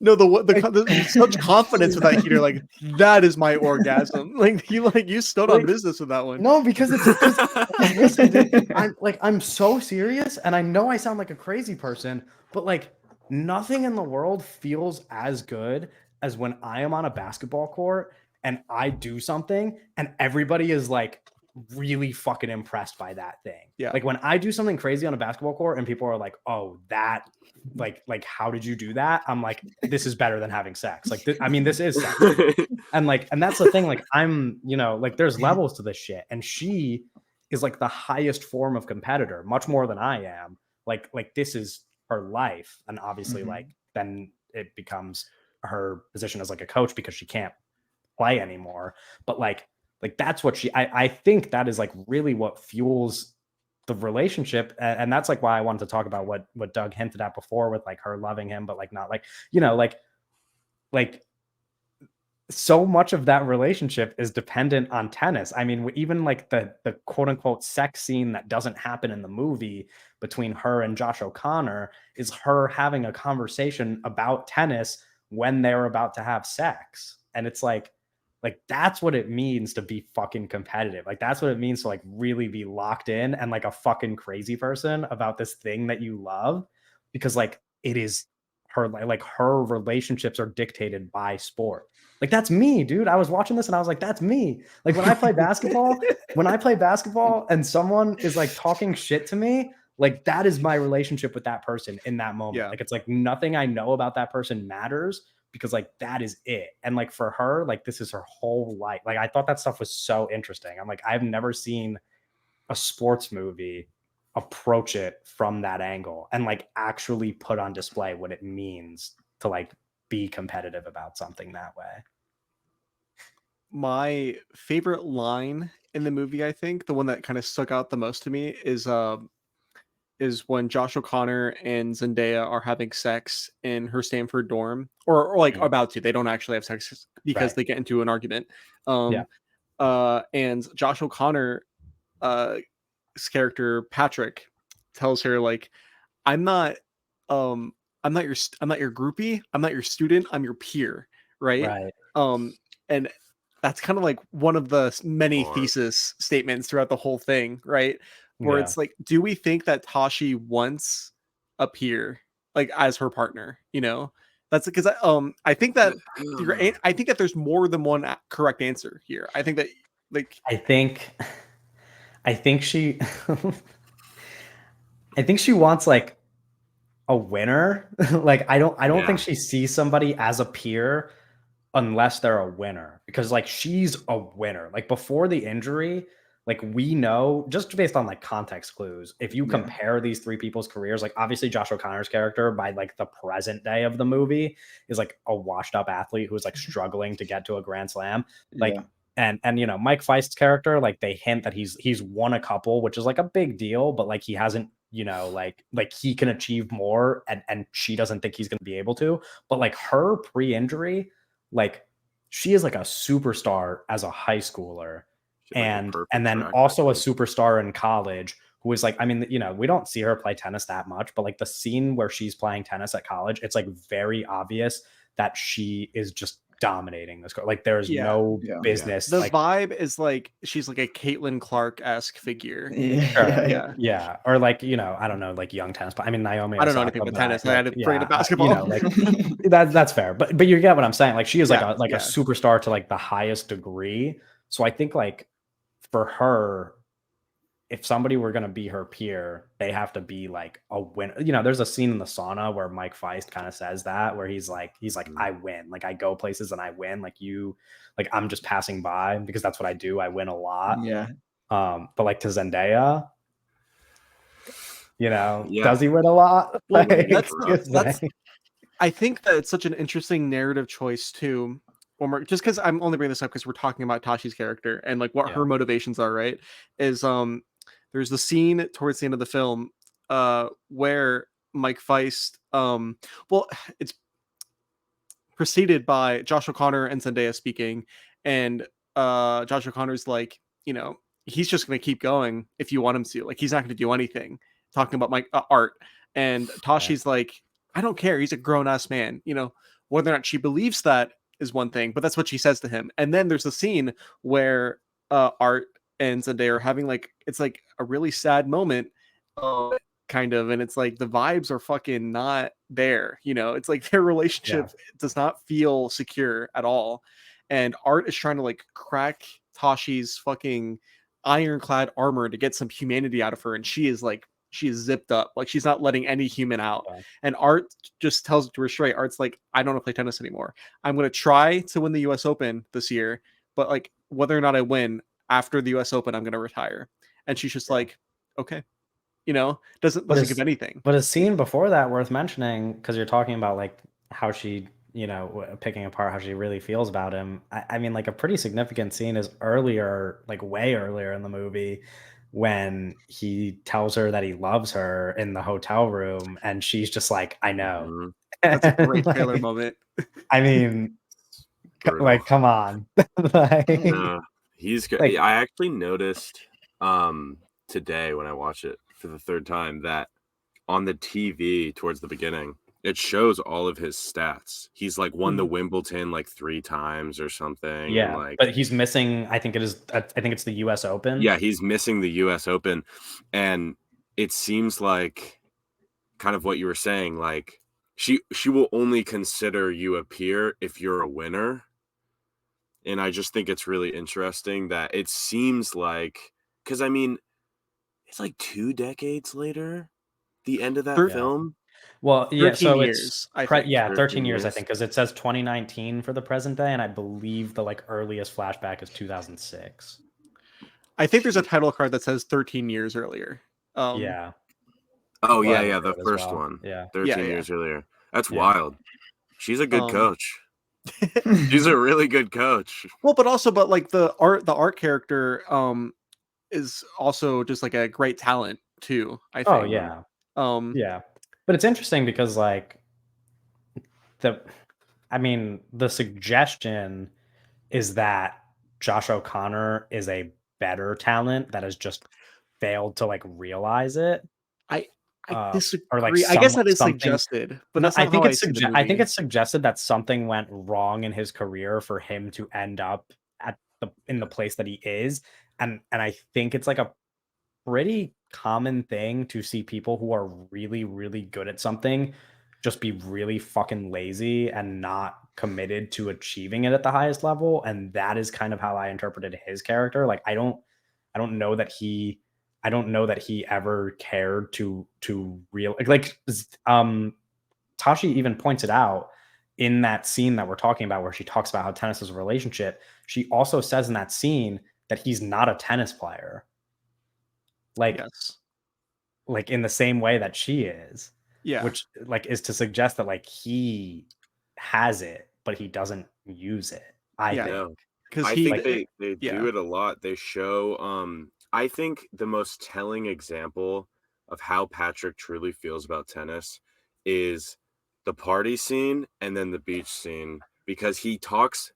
no, like, such confidence with that heater, like that is my orgasm. Like you stood on like business with that one. no, because it's because listen, dude, I'm so serious, and I know I sound like a crazy person, but like nothing in the world feels as good as when I am on a basketball court and I do something and everybody is like really fucking impressed by that thing. Yeah. Like when I do something crazy on a basketball court and people are like, "Oh, that like how did you do that?" I'm like, "This is better than having sex." Like I mean, this is sex. And that's the thing, like I'm, like there's levels to this shit, and she is like the highest form of competitor, much more than I am. Like this is her life, and obviously Mhm. like then it becomes her position as like a coach because she can't play anymore. But like that's what I think that is like really what fuels the relationship. And that's like why I wanted to talk about what Doug hinted at before with like her loving him but like not like, like so much of that relationship is dependent on tennis. I mean, even like the quote unquote sex scene that doesn't happen in the movie between her and Josh O'Connor is her having a conversation about tennis when they're about to have sex. And it's like that's what it means to be fucking competitive. Like that's what it means to like really be locked in and like a fucking crazy person about this thing that you love, because like it is her, like her relationships are dictated by sport. Like that's me, dude. I was watching this and I was like, that's me. Like when I play basketball and someone is like talking shit to me, like that is my relationship with that person in that moment. Yeah. Like it's like nothing I know about that person matters because like that is it. And like for her, like this is her whole life. Like I thought that stuff was so interesting. I'm like, I've never seen a sports movie approach it from that angle and like actually put on display what it means to like be competitive about something that way. My favorite line in the movie, I think, the one that kind of stuck out the most to me is when Josh O'Connor and Zendaya are having sex in her Stanford dorm, or like Mm. about to. They don't actually have sex because Right. they get into an argument. Yeah. And Josh O'Connor, uh, his character Patrick, tells her like, "I'm not, um, I'm not your groupie. I'm not your student. I'm your peer." Right. Right. And that's kind of like one of the many Or thesis statements throughout the whole thing, right? Where Yeah. it's like, do we think that Tashi wants a peer like as her partner? That's because I think that I think that there's more than one correct answer here. I think that like I think she I think she wants like a winner. Like I don't think she sees somebody as a peer unless they're a winner, because like she's a winner. Like before the injury, like we know just based on like context clues, if you compare these three people's careers, like obviously Josh O'Connor's character by like the present day of the movie is like a washed up athlete who's like struggling to get to a grand slam. Like and you know, Mike Feist's character, like they hint that he's won a couple, which is like a big deal, but like he hasn't, you know, like he can achieve more, and she doesn't think he's going to be able to. But like her pre-injury, like she is like a superstar as a high schooler, and then also a superstar in college, who is like, I mean, you know, we don't see her play tennis that much, but like the scene where she's playing tennis at college, it's like very obvious that she is just dominating this girl. Like there's no business. The like, vibe is like she's like a Caitlin Clark-esque figure. Yeah. Or like, you know, I don't know, like young tennis, but I mean Naomi. I don't know anything about tennis. Like, I had to bring it to basketball. You know, like that's fair. But you get what I'm saying. Like she is like a superstar to like the highest degree. So I think like for her, if somebody were going to be her peer, they have to be like a winner. You know, there's a scene in the sauna where Mike Feist kind of says that, where he's like, I win. Like I go places and I win. Like I'm just passing by because that's what I do. I win a lot. Yeah. But like to Zendaya, you know, does he win a lot? Well, like, that's I think that it's such an interesting narrative choice too. Just because I'm only bringing this up because we're talking about Tashi's character and like what her motivations are, right? Is there's the scene towards the end of the film where Mike Feist well, it's preceded by Josh O'Connor and Zendaya speaking, and Josh O'Connor's like, you know, he's just going to keep going if you want him to. Like he's not going to do anything. Talking about Mike art, and Tashi's like, I don't care. He's a grown ass man. You know, whether or not she believes that is one thing, but that's what she says to him. And then there's a scene where Art and Zendaya are having like, it's like a really sad moment, kind of, and it's like the vibes are fucking not there. You know, it's like their relationship does not feel secure at all. And Art is trying to like crack Tashi's fucking ironclad armor to get some humanity out of her, and she is zipped up. Like she's not letting any human out. And Art just tells it to her straight. Art's like, I don't want to play tennis anymore. I'm going to try to win the US Open this year, but like whether or not I win after the US Open, I'm going to retire. And she's just like, okay, you know, doesn't give anything. But a scene before that worth mentioning, because you're talking about like how she, you know, picking apart how she really feels about him. I mean, like a pretty significant scene is earlier, like way earlier in the movie, when he tells her that he loves her in the hotel room, and she's just like, I know. That's a great trailer moment. I mean, like, come on. Like, he's good. Like, I actually noticed today when I watched it for the third time that on the TV towards the beginning, it shows all of his stats. He's like won the Wimbledon like 3 times or something. Yeah, and like, but he's missing. I think it's the U.S. Open. Yeah, he's missing the U.S. Open, and it seems like kind of what you were saying. Like she will only consider you a peer if you're a winner, and I just think it's really interesting that it seems like, because I mean, it's like 2 decades later, the end of that film. Well, yeah, 13 so years, it's I think. 13 years, I think, because it says 2019 for the present day, and I believe the like earliest flashback is 2006. I think there's a title card that says 13 years earlier. Yeah. Oh, yeah, the first one. Yeah. 13 years earlier. That's wild. She's a good coach. She's a really good coach. Well, but like the art character is also just like a great talent too, I think. Oh, yeah. Yeah. But it's interesting because like the suggestion is that Josh O'Connor is a better talent that has just failed to like realize it. I disagree. Or like I guess that is suggested, but that's not how I see the movie. I think it's suggested that something went wrong in his career for him to end up in the place that he is, and I think it's like a pretty common thing to see people who are really, really good at something just be really fucking lazy and not committed to achieving it at the highest level. And that is kind of how I interpreted his character. Like I don't know that he ever cared to real Tashi even pointed out in that scene that we're talking about where she talks about how tennis is a relationship. She also says in that scene that he's not a tennis player. Like Yes. like in the same way that she is. Yeah. Which like is to suggest that like he has it, but he doesn't use it. I think. No. Because I he, think they yeah. do it a lot. They show I think the most telling example of how Patrick truly feels about tennis is the party scene and then the beach scene, because he talks,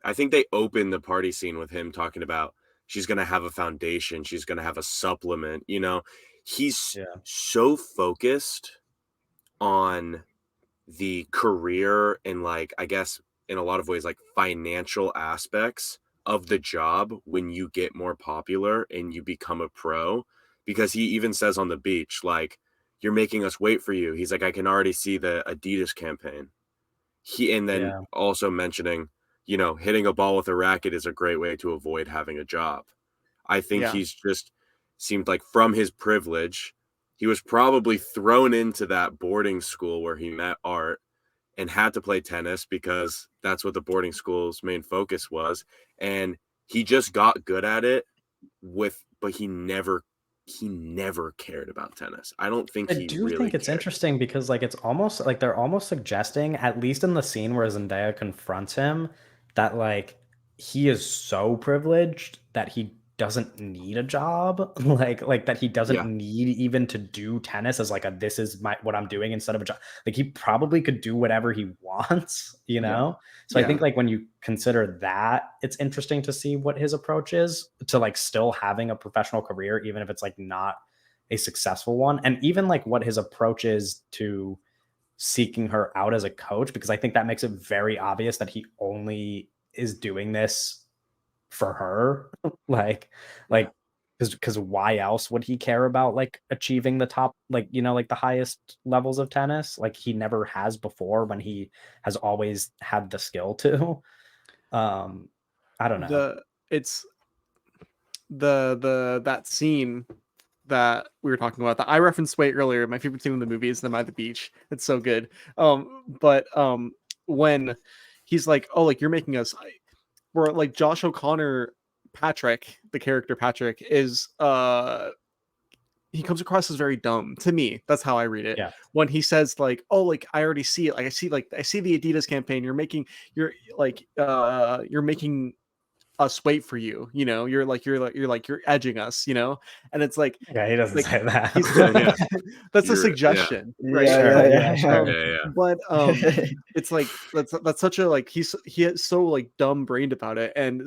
I think they open the party scene with him talking about she's going to have a foundation, she's going to have a supplement, you know. He's Yeah. so focused on the career and, like, I guess in a lot of ways, like, financial aspects of the job when you get more popular and you become a pro, because he even says on the beach, like, you're making us wait for you. He's like, I can already see the Adidas campaign. And then Yeah. also mentioning, you know, hitting a ball with a racket is a great way to avoid having a job. I think Yeah. he's just seemed like, from his privilege, he was probably thrown into that boarding school where he met Art and had to play tennis because that's what the boarding school's main focus was. And he just got good at it but he never cared about tennis. I don't think I he do really think it's cared. interesting because like it's almost like they're almost suggesting, at least in the scene where Zendaya confronts him, that like he is so privileged that he doesn't need a job. Like that he doesn't Yeah. need even to do tennis as like a this is my what I'm doing instead of a job. Like he probably could do whatever he wants, you Yeah. know? So I Yeah. think like when you consider that, it's interesting to see what his approach is to like still having a professional career, even if it's like not a successful one, and even like what his approach is to seeking her out as a coach, because I think that makes it very obvious that he only is doing this for her. like because why else would he care about like achieving the top, like, you know, like the highest levels of tennis? Like he never has before, when he has always had the skill to. I don't know. It's that scene that we were talking about that I referenced way earlier. My favorite scene in the movie is them at the beach. It's so good. But when he's like, "Oh, like you're making us," where like Josh O'Connor, Patrick, the character Patrick, is he comes across as very dumb to me. That's how I read it. Yeah. When he says like, "Oh, like I already see it. Like I see the Adidas campaign. You're making us wait for you. You know, you're edging us. You know." And it's like Yeah, he doesn't say that. he's Yeah. that's a You're- suggestion, right? Yeah, Sure, yeah, sure. Yeah. But it's like that's such a like he is so like dumb brained about it, and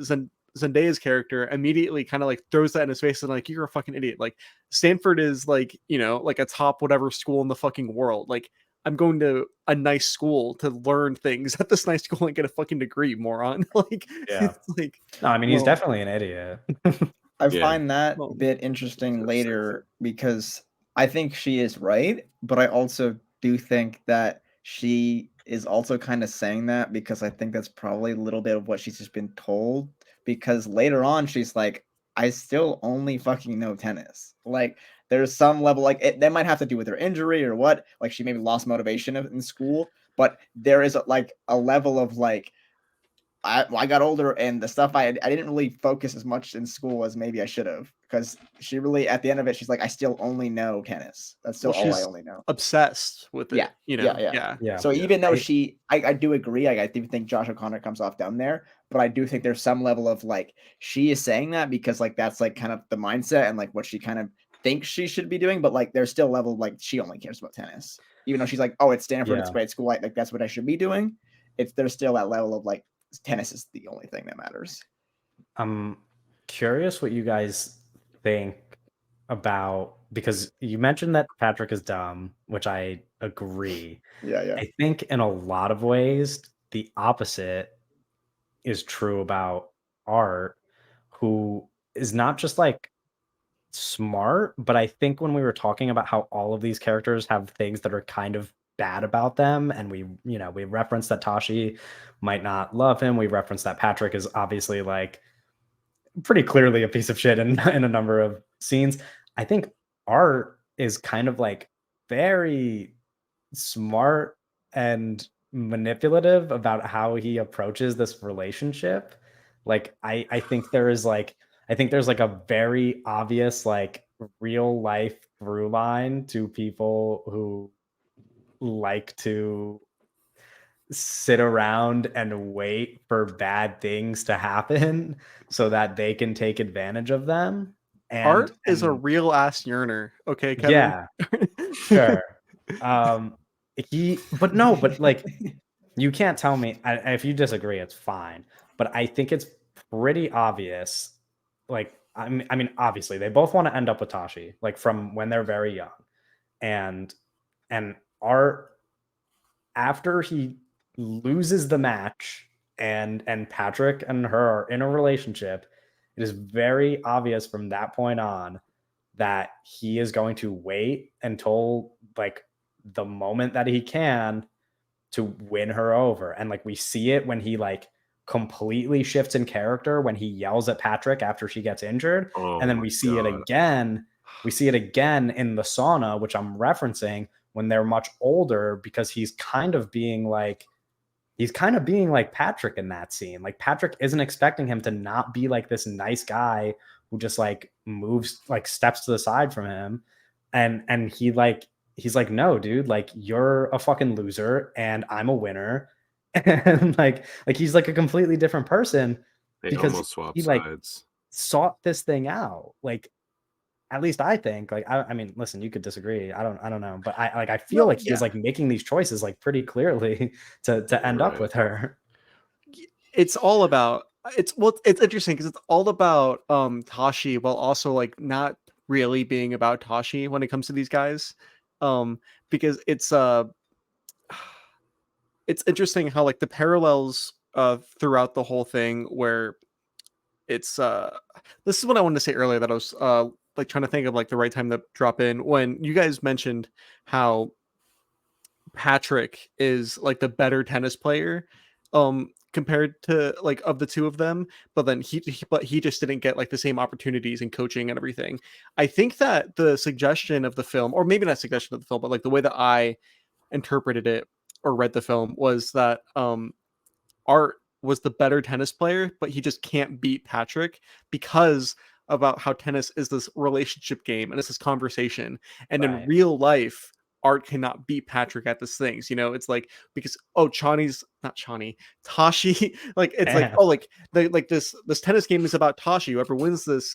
Zendaya's character immediately kind of like throws that in his face and like, you're a fucking idiot. Like Stanford is like, you know, like a top whatever school in the fucking world. Like I'm going to a nice school to learn things at this nice school and get a fucking degree, moron. Like Yeah. it's like, No, I mean he's well, definitely an idiot. I Yeah. find that Well, bit interesting later because I think she is right, but I also do think that she is also kind of saying that because I think that's probably a little bit of what she's just been told. Because later on, she's like, I still only fucking know tennis. Like, there's some level, like, that might have to do with her injury or what. Like, she maybe lost motivation in school, but there is like a level of like, I got older and the stuff I didn't really focus as much in school as maybe I should have, because she really, at the end of it, she's like, I still only know tennis. That's still well, all I she's only know. obsessed with it. Yeah, You know, yeah. Yeah. So even though I do agree, I do think Josh O'Connor comes off dumb there, but I do think there's some level of like, she is saying that because like that's like kind of the mindset and like what she kind of thinks she should be doing, but like there's still a level of, like, she only cares about tennis, even though she's like, oh, it's Stanford, it's Yeah. great school, like that's what I should be doing. There's still that level of like, tennis is the only thing that matters. I'm curious what you guys think about, because you mentioned that Patrick is dumb, which I agree. Yeah. I think in a lot of ways the opposite is true about Art, who is not just like smart, but I think when we were talking about how all of these characters have things that are kind of bad about them, and we reference that Tashi might not love him. We reference that Patrick is obviously like pretty clearly a piece of shit in a number of scenes. I think Art is kind of like very smart and manipulative about how he approaches this relationship. Like I think there's like a very obvious like real life through line to people who like to sit around and wait for bad things to happen so that they can take advantage of them. Art And is a real ass yearner. Okay, Kevin. yeah, sure. But no, but like you can't tell me if you disagree, it's fine. But I think it's pretty obvious. Like, I mean, obviously, they both want to end up with Tashi, like from when they're very young, and Art, after he loses the match, and Patrick and her are in a relationship, it is very obvious from that point on that he is going to wait until like the moment that he can to win her over. And like we see it when he like completely shifts in character when he yells at Patrick after she gets injured. Oh And then my we see it God. again. We see it again in the sauna, which I'm referencing, when they're much older, because he's kind of being like Patrick in that scene. Like Patrick isn't expecting him to not be like this nice guy who just like moves, like steps to the side from him. And he's like, no, dude, like you're a fucking loser and I'm a winner. And like he's like a completely different person They because almost swap he like sides. sought this thing out. Like at least I think, like, I mean, listen, you could disagree. I don't know, but I feel No, like he yeah. was like making these choices like pretty clearly to end up Right. with her. It's all about it's interesting because it's all about Tashi while also like not really being about Tashi when it comes to these guys. Because it's interesting how like the parallels throughout the whole thing where it's this is what I wanted to say earlier that I was like trying to think of like the right time to drop in when you guys mentioned how Patrick is like the better tennis player compared to like of the two of them, but then he just didn't get like the same opportunities in coaching and everything. I think that the suggestion of the film, or maybe not suggestion of the film, but like the way that I interpreted it or read the film was that Art was the better tennis player, but he just can't beat Patrick because about how tennis is this relationship game and it's this conversation. And in Right. real life, Art cannot beat Patrick at these things. You know, it's like because Chani's not Chani, Tashi. Like it's like Damn. like this tennis game is about Tashi. Whoever wins this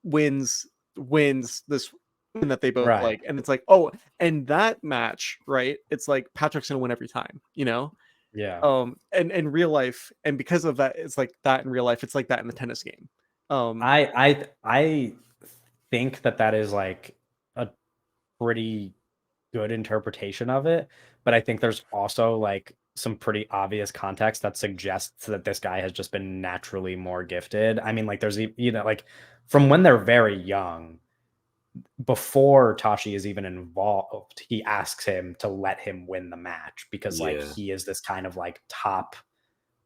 wins this win that they both Right. like. And it's like and that match, right? It's like Patrick's gonna win every time. You know, Yeah. and in real life, and because of that, it's like that in real life. It's like that in the tennis game. I think that is like a pretty good interpretation of it, but I think there's also like some pretty obvious context that suggests that this guy has just been naturally more gifted. I mean, like there's like from when they're very young, before Tashi is even involved, he asks him to let him win the match because like Yeah. he is this kind of like top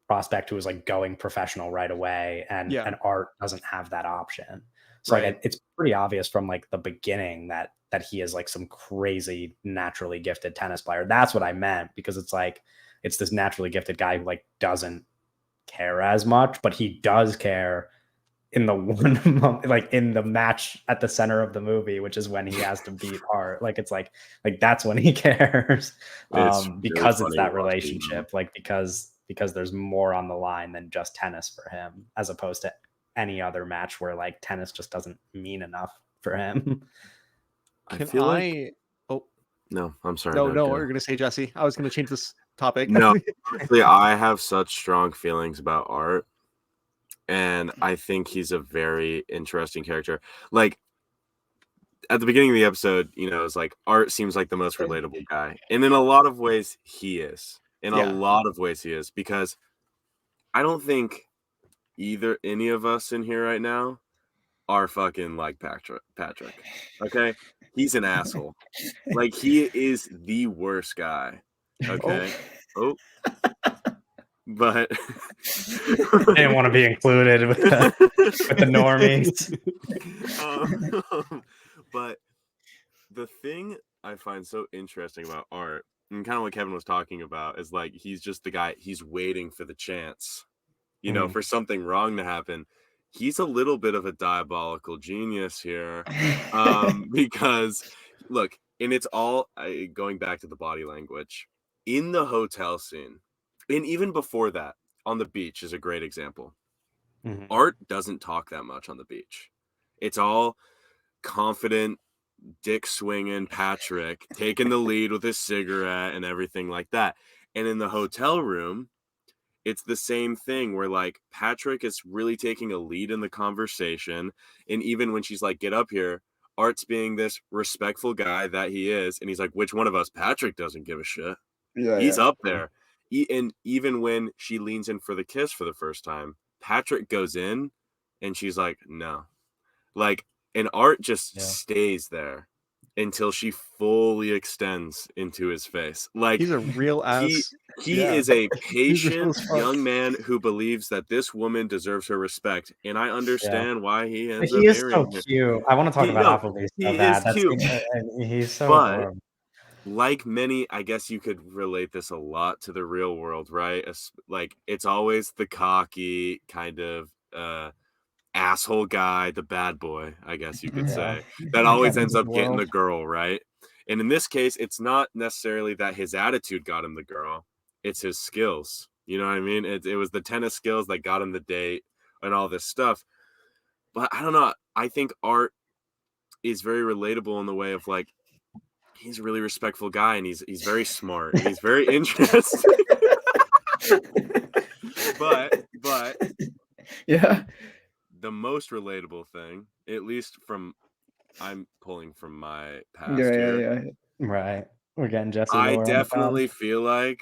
prospect who is like going professional right away, and Yeah. Art doesn't have that option. So Right. like it's pretty obvious from like the beginning that he is like some crazy naturally gifted tennis player. That's what I meant, because it's like it's this naturally gifted guy who like doesn't care as much, but he does care in the one moment, like in the match at the center of the movie, which is when he has to beat Art. Like it's like that's when he cares, It's really because it's funny that watching them. relationship, like because there's more on the line than just tennis for him, as opposed to any other match where like tennis just doesn't mean enough for him. I Can feel like I? Oh no, I'm sorry. no, No, no, go. you're gonna say Jesse. I was gonna change this topic. No, honestly, I have such strong feelings about Art, and I think he's a very interesting character. Like at the beginning of the episode, it's like Art seems like the most relatable guy, and in a lot of ways, he is. In a Yeah. lot of ways, he is, because I don't think any of us in here right now are fucking like Patrick. Okay? He's an asshole. Like, he is the worst guy. Okay? Oh. But Didn't want to be included with the normies. But the thing I find so interesting about Art, and kind of what Kevin was talking about, is like he's just the guy, he's waiting for the chance, for something wrong to happen. He's a little bit of a diabolical genius here. Because look, and it's all going back to the body language in the hotel scene, and even before that, on the beach is a great example. Art doesn't talk that much on the beach. It's all confident, dick swinging Patrick taking the lead with his cigarette and everything like that. And in the hotel room, it's the same thing where like Patrick is really taking a lead in the conversation. And even when she's like, get up here, Art's being this respectful guy that he is. And he's like, which one of us? Patrick doesn't give a shit. Yeah, He's up there. And even when she leans in for the kiss for the first time, Patrick goes in and she's like, no. Like, and Art just stays there until she fully extends into his face. Like, he's a real ass. He is a patient young man who believes that this woman deserves her respect, and I understand why he ends up He is marrying so her. cute. I want to talk about Applebee's so he bad. is cute. He's so But adorable. like many, I guess you could relate this a lot to the real world, right? Like, it's always the cocky kind of asshole guy, the bad boy, I guess you could say, that always ends up getting the girl, right? And in this case, it's not necessarily that his attitude got him the girl, it's his skills. You know what I mean? It was the tennis skills that got him the date and all this stuff. But I don't know. I think Art is very relatable in the way of like, he's a really respectful guy, and he's very smart, and he's very interesting. but yeah, the most relatable thing, at least I'm pulling from my past yeah. Right. We're getting Jesse. I definitely feel like,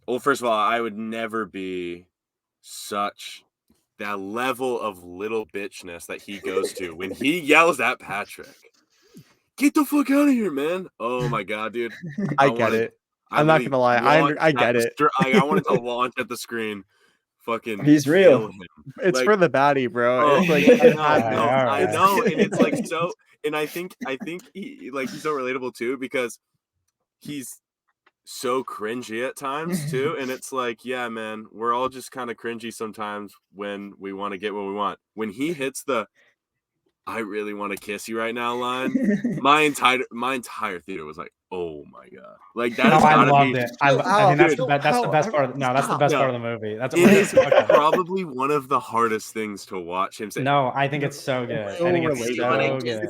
well, first of all, I would never be such that level of little bitchness that he goes to when he yells at Patrick. Get the fuck out of here, man. Oh my God, dude. I get it. I'm not gonna lie. I get it. I wanted to launch at the screen. Fucking he's real. him. It's like, for the baddie, bro. Oh, it's like I know, and it's like so. And I think he's so relatable too, because he's so cringy at times too. And it's like, yeah, man, we're all just kind of cringy sometimes when we want to get what we want. When he hits the "I really want to kiss you right now" line, my entire theater was like, "Oh my God!" Like that. I loved it. I think that's the best part. That's the best part of the movie. It is probably one of the hardest things to watch him say. No, I think it's so good. I think it's so good.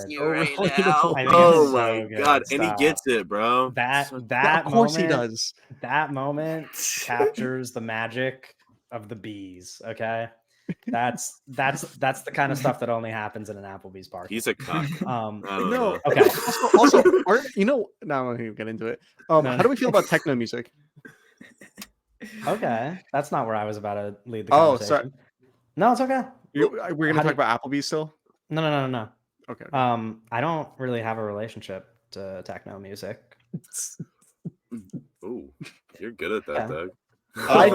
Oh my God! And he gets it, bro. That of course moment, he does. That moment captures the magic of the bees. Okay. That's the kind of stuff that only happens in an Applebee's party. He's a cuck. No. Okay. Also, now I'm not going to get into it. How do we feel about techno music? Okay, that's not where I was about to lead the conversation. Oh, sorry. No, it's okay. We're going to talk about Applebee's still? No. Okay. I don't really have a relationship to techno music. Ooh, you're good at that, Doug. I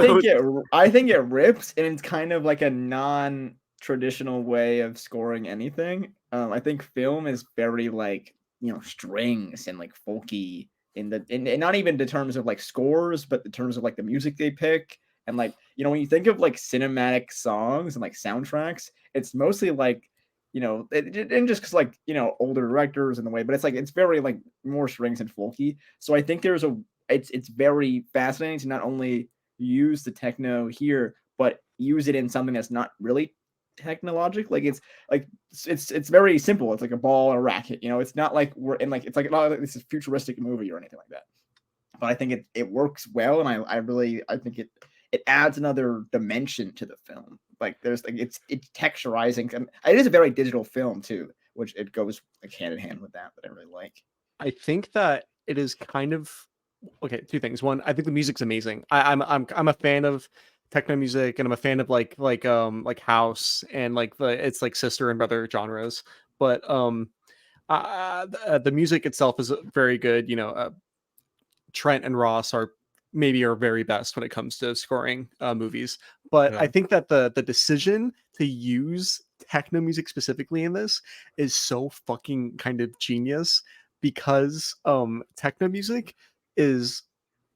think it rips, and it's kind of like a non-traditional way of scoring anything. I think film is very like, strings and like folky in not even the terms of like scores, but the terms of like the music they pick. And like, when you think of like cinematic songs and like soundtracks, it's mostly like, and just because like, older directors in the way, but it's like, it's very like more strings and folky. So I think it's very fascinating to not only use the techno here, but use it in something that's not really technological. Like it's very simple. It's like a ball and a racket. It's not like we're in like, it's like not like this is futuristic movie or anything like that. But I think it works well, and I think it adds another dimension to the film. Like there's like it's texturizing. And it is a very digital film too, which it goes like hand in hand with that I really like. I think that it is kind of okay. Two things. One, I think the music's amazing. I'm a fan of techno music, and I'm a fan of like house and like it's like sister and brother genres. But the music itself is very good. Trent and Ross are maybe our very best when it comes to scoring movies. But Yeah. I think that the decision to use techno music specifically in this is so fucking kind of genius, because techno music is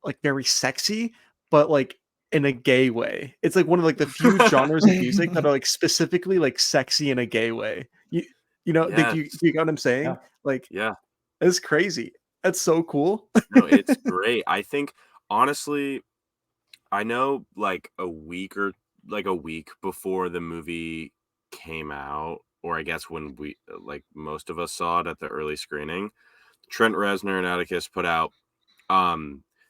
like very sexy, but like in a gay way. It's like one of like the few genres of music that are like specifically like sexy in a gay way. Like Yes. you get what I'm saying? Yeah. Like Yeah. it's crazy. That's so cool. No, it's great. I think honestly, I know like a week before the movie came out, or I guess when we like most of us saw it at the early screening, Trent Reznor and Atticus put out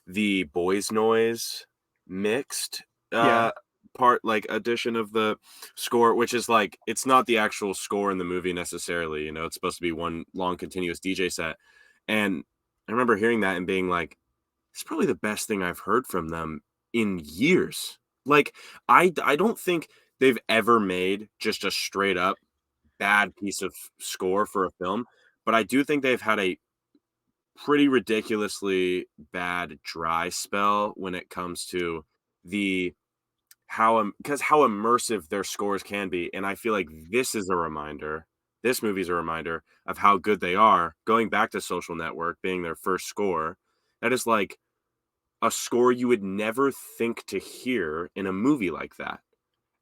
the Boys Noise mixed Yeah. part, like edition of the score, which is like it's not the actual score in the movie necessarily, it's supposed to be one long continuous DJ set. And I remember hearing that and being like, it's probably the best thing I've heard from them in years. Like I don't think they've ever made just a straight up bad piece of score for a film, but I do think they've had a pretty ridiculously bad dry spell when it comes to the because how immersive their scores can be. And I feel like this movie's a reminder of how good they are. Going back to Social Network being their first score, that is like a score you would never think to hear in a movie like that.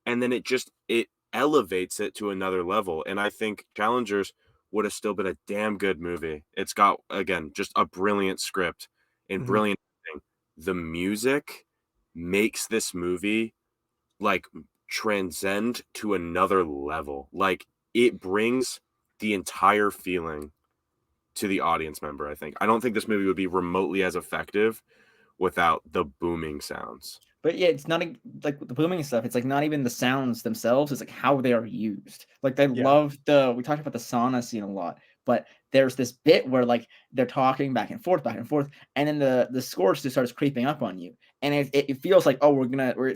And then it elevates it to another level. And I think Challengers would have still been a damn good movie. It's got, again, just a brilliant script and Mhm. brilliant acting. The music makes this movie like transcend to another level. Like it brings the entire feeling to the audience member. I don't think this movie would be remotely as effective without the booming sounds. But yeah, it's not like the booming stuff. It's like not even the sounds themselves. It's like how they are used. Like I Yeah. love we talked about the sauna scene a lot, but there's this bit where like they're talking back and forth, and then the score just starts creeping up on you, and it feels like, oh,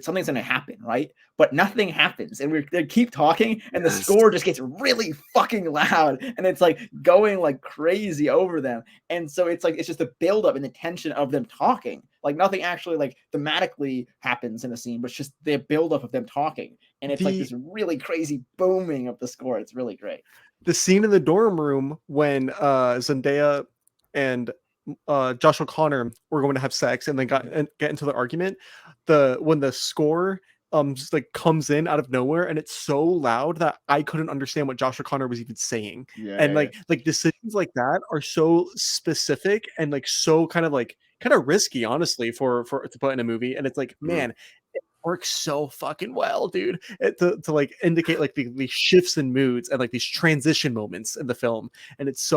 something's gonna happen, right? But nothing happens, and they keep talking, and the Yes. score just gets really fucking loud, and it's like going like crazy over them, and so it's like it's just the buildup and the tension of them talking. Like nothing actually like thematically happens in a scene, but it's just the buildup of them talking, and it's like this really crazy booming of the score. It's really great. The scene in the dorm room when Zendaya and Josh O'Connor were going to have sex and then get into the argument. When the score just like comes in out of nowhere, and it's so loud that I couldn't understand what Josh O'Connor was even saying. Yeah, And like decisions like that are so specific and like so kind of risky, honestly, for to put in a movie. And it's like, man, works so fucking well, dude. To like indicate like these shifts in moods and like these transition moments in the film. And it's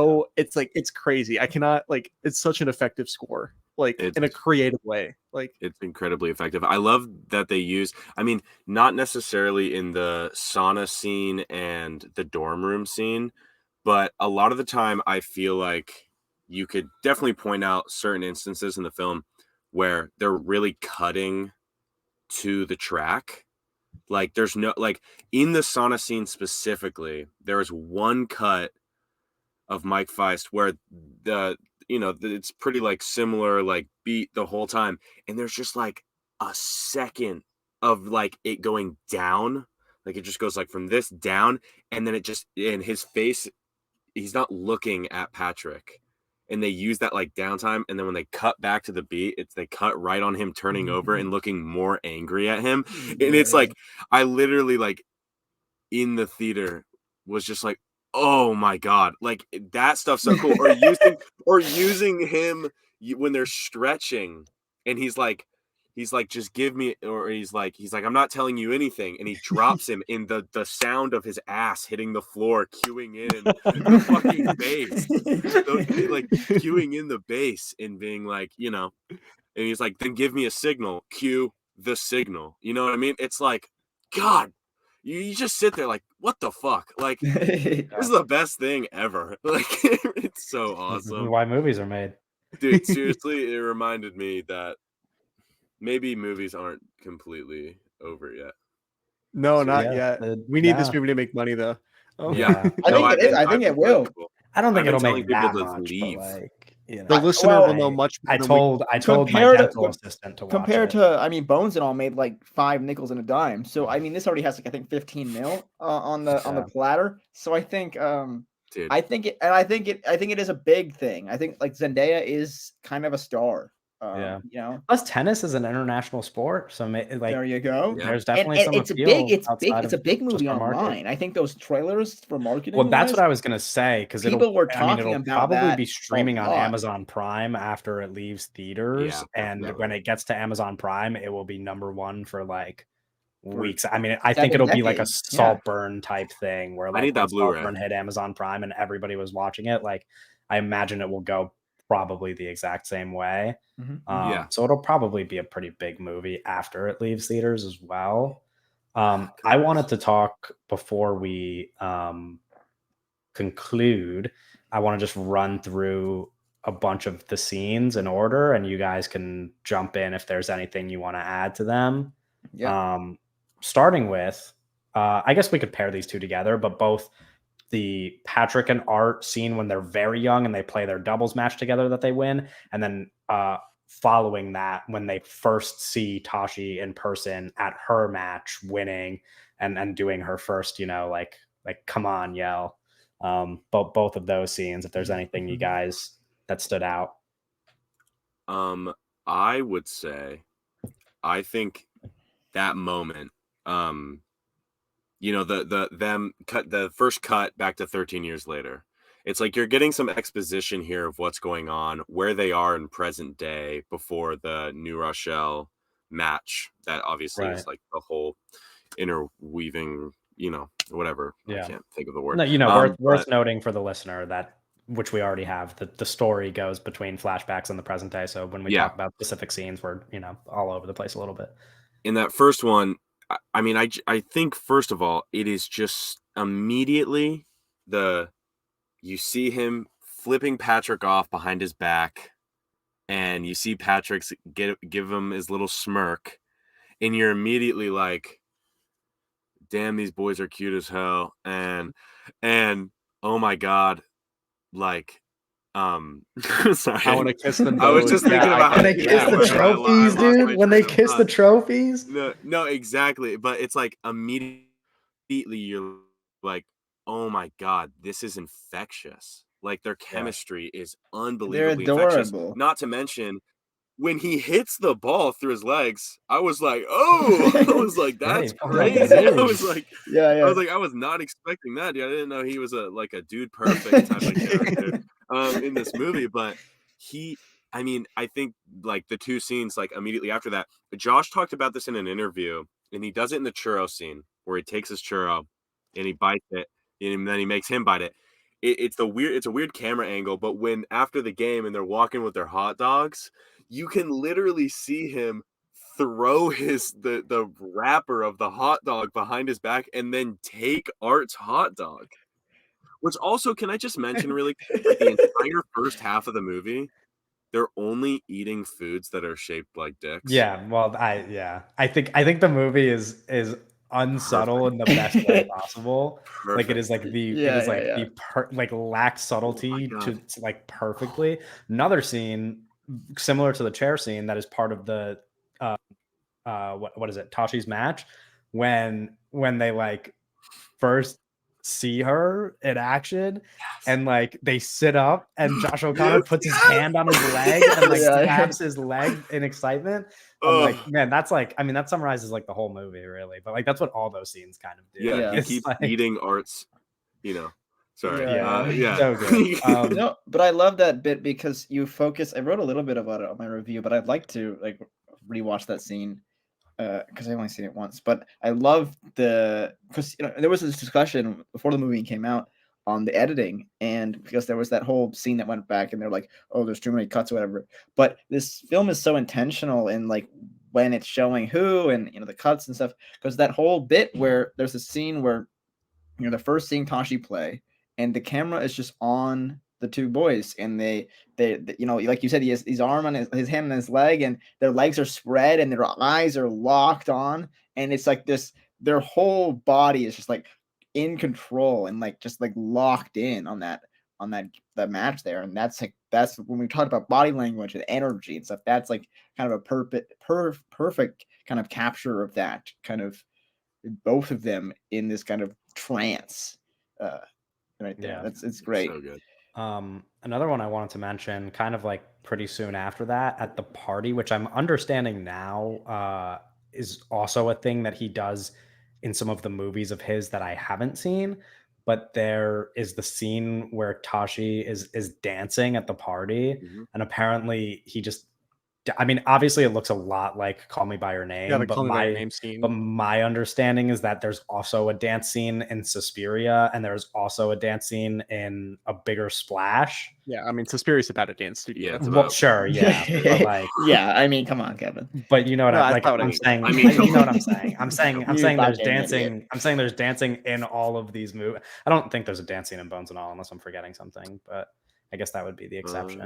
like it's crazy. I cannot like it's such an effective score, like in a creative way. Like it's incredibly effective. I love that they use, I mean, not necessarily in the sauna scene and the dorm room scene, but a lot of the time I feel like you could definitely point out certain instances in the film where they're really cutting to the track. Like there's no, like in the sauna scene specifically, there is one cut of Mike Feist where it's pretty like similar like beat the whole time, and there's just like a second of like it going down, like it just goes like from this down, and then it just in his face, he's not looking at Patrick, and they use that like downtime, and then when they cut back to the beat, they cut right on him turning over and looking more angry at him, and it's like I literally like in the theater was just like, oh my god, like that stuff's so cool. Or using him when they're stretching, and he's like just give me, or he's like I'm not telling you anything, and he drops him in the sound of his ass hitting the floor, cueing in the fucking bass, like cueing in the bass and being like, and he's like, then give me a signal, cue the signal, you know what I mean? It's like, god, you just sit there like, what the fuck? Like, this is the best thing ever. Like, it's so awesome. Why movies are made. Dude, seriously, it reminded me that maybe movies aren't completely over yet. No, So, not yeah, yet. We need this yeah. movie to make money though. Oh. Yeah. I think I've it is. been- I I've think been it will. telling people- I don't think I've been it'll telling make people that to much, leave. but like, you The know, listener will know much I more than we. told my Compared to- dental assistant to watch Compared it. to, I mean, Bones and all made like 5 nickels and a dime. So I mean, this already has like I think 15 mil on the Yeah. platter. So I think Dude. I think it is a big thing. I think like Zendaya is kind of a star. Yeah. You know, Plus, tennis is an international sport, so like there you go. Yeah. there's And, definitely some it's appeal outside it's a of big just movie our market. online. I think those trailers for marketing. Well, that's what I was gonna say because People were I mean, talking it'll about probably that be a streaming on lot. Amazon Prime after it leaves theaters, Yeah, and definitely. when it gets to Amazon Prime, it will be #1 for like For weeks. I mean, I think 7 it'll be like a decades, yeah. Saltburn type thing where like need that when Blu-ray. Saltburn hit Amazon Prime and everybody was watching it. Like, I imagine it will go probably the exact same way. Mhm. Yeah. So it'll probably be a pretty big movie after it leaves theaters as well. I wanted to talk before we conclude. I want to just run through a bunch of the scenes in order, and you guys can jump in if there's anything you want to add to them. Yeah. Starting with, I guess we could pair these two together, but both the Patrick and Art scene when they're very young and they play their doubles match together that they win, and then following that when they first see Tashi in person at her match winning and doing her first, like come on yell. Both of those scenes, if there's anything you guys that stood out. I would say, I think that moment, them cut the first cut back to 13 years later. It's like you're getting some exposition here of what's going on, where they are in present day before the New Rochelle match. That obviously is like the whole interweaving, whatever. Yeah. I can't think of the word. No, worth noting for the listener that, which we already have, the story goes between flashbacks and the present day. So when we talk about specific scenes, we're all over the place a little bit. In that first one, I mean, I think first of all, it is just immediately you see him flipping Patrick off behind his back, and you see Patrick's give him his little smirk, and you're immediately like, damn, these boys are cute as hell, and oh my god, like, sorry, I want to kiss them. I was both. just thinking about when they kiss the trophies, dude. When they kiss the trophies. No, exactly. But it's like immediately you're like, oh my god, this is infectious. Like their chemistry is unbelievably infectious. Not to mention when he hits the ball through his legs, I was like, oh, I was like, that's crazy. I was like, I was like, I was not expecting that. Dude. I didn't know he was a dude perfect type of character in this movie. But I think like the two scenes like immediately after that, Josh talked about this in an interview, and he does it in the churro scene where he takes his churro and he bites it, and then he makes him bite it. It's a weird camera angle, but when after the game and they're walking with their hot dogs, you can literally see him throw the wrapper of the hot dog behind his back and then take Art's hot dog. Which also, can I just mention really quick, the entire first half of the movie, they're only eating foods that are shaped like dicks. Yeah, well, I think the movie is unsubtle in the best way possible. Like it is like like lacks subtlety to like perfectly. Another scene similar to the chair scene that is part of the what is it, Tashi's match, when they like first see her in action and like they sit up and Josh O'Connor puts his hand on his leg and like grabs his leg in excitement. I'm like, man, that's like, I mean, that summarizes like the whole movie really, but like that's what all those scenes kind of do. Yeah, he keeps eating Art's, sorry. So good. No, but I love that bit because you focus. I wrote a little bit about it on my review, but I'd like to like rewatch that scene because I've only seen it once. But I love because there was this discussion before the movie came out on the editing, and because there was that whole scene that went back, and they're like, "Oh, there's too many cuts or whatever." But this film is so intentional in like when it's showing who and the cuts and stuff, because that whole bit where there's a scene where they're first seeing Tashi play, and the camera is just on the two boys, and they you know, like you said, he has his arm on his hand on his leg, and their legs are spread and their eyes are locked on, and it's like this, their whole body is just like in control and like just like locked in on that match there. And that's when we talk about body language and energy and stuff, that's like kind of a perfect kind of capture of that kind of both of them in this kind of trance right there. Yeah. It's great. So good. Another one I wanted to mention, kind of like pretty soon after that, at the party, which I'm understanding now is also a thing that he does in some of the movies of his that I haven't seen. But there is the scene where Tashi is dancing at the party, Mhm. and apparently he just, I mean, obviously it looks a lot like Call Me by Your Name, Yeah, the but Call Me by Your Name scene. but my understanding is that there's also a dance scene in Suspiria, and there's also a dance scene in A Bigger Splash. Yeah, I mean, Suspiria's about a dance studio. Yeah, it's Well, about sure, yeah, but like, Yeah, I mean, come on, Kevin. but you know what No, I'm that's like. not what I I'm mean. saying. I mean, you know what I'm saying. I'm saying You there's fucking dancing. idiot. I'm saying there's dancing in all of these movies. I don't think there's a dance scene in Bones and All, unless I'm forgetting something. But I guess that would be the exception.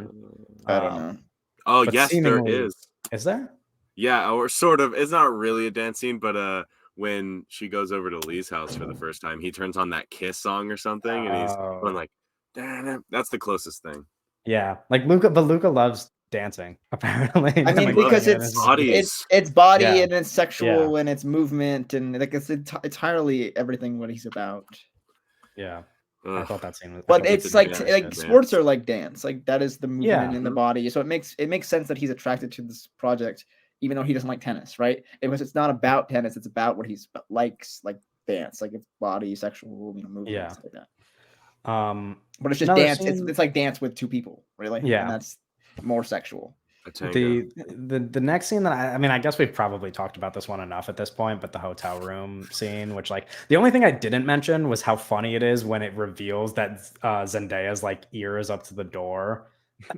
I don't know. Oh But yes, there seemingly- is. Is there? Yeah, or sort of. It's not really a dance scene, but when she goes over to Lee's house for the first time, he turns on that Kiss song or something, and he's Oh. going like, "Damn." That's the closest thing. Yeah, like Luca, but Luca loves dancing apparently. I mean, Like, because yeah, it's this is- bodies. it's body Yeah. and it's sexual and it's movement and like it's entirely everything what he's about. yeah. I Ugh. thought that scene was. I But thought that it's scene like was yeah, really like good. sports are like dance, like that is the movement Yeah. in the body. So it makes sense that he's attracted to this project, even though he doesn't like tennis, right? Because it's not about tennis; it's about what he's likes, like dance, like it's body, sexual, movement, Yeah. stuff like that. But But it's just another dance. scene- It's like dance with two people, really. Yeah. And that's more sexual. A tango. The next scene that I mean, I guess we've probably talked about this one enough at this point, but the hotel room scene, which like the only thing I didn't mention was how funny it is when it reveals that Zendaya's like ear is up to the door,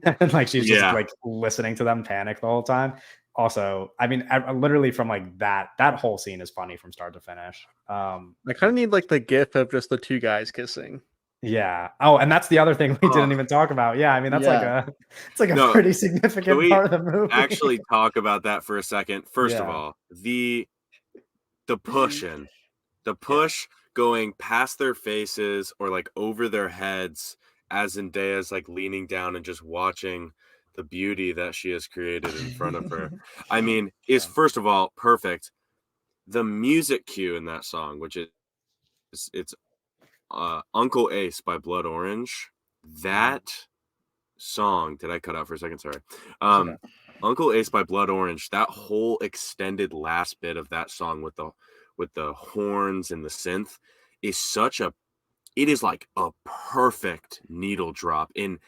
and like she's just Yeah. like listening to them panic the whole time. Also, I mean, I literally from like that whole scene is funny from start to finish. I kind of need like the gif of just the two guys kissing. Yeah. Oh, and that's the other thing we didn't Oh. even talk about. Yeah, I mean that's Yeah. it's like a No, pretty can significant we part of the movie. Actually talk about that for a second. First of Yeah. all, the push going past their faces or like over their heads as Zendaya's like leaning down and just watching the beauty that she has created in front of her. I mean, is first of all perfect. The music cue in that song, which is it's Uncle Ace by Blood Orange. That song, did I cut out for a second? Sorry. okay. Uncle Ace by Blood Orange, that whole extended last bit of that song with the horns and the synth is it is like a perfect needle drop in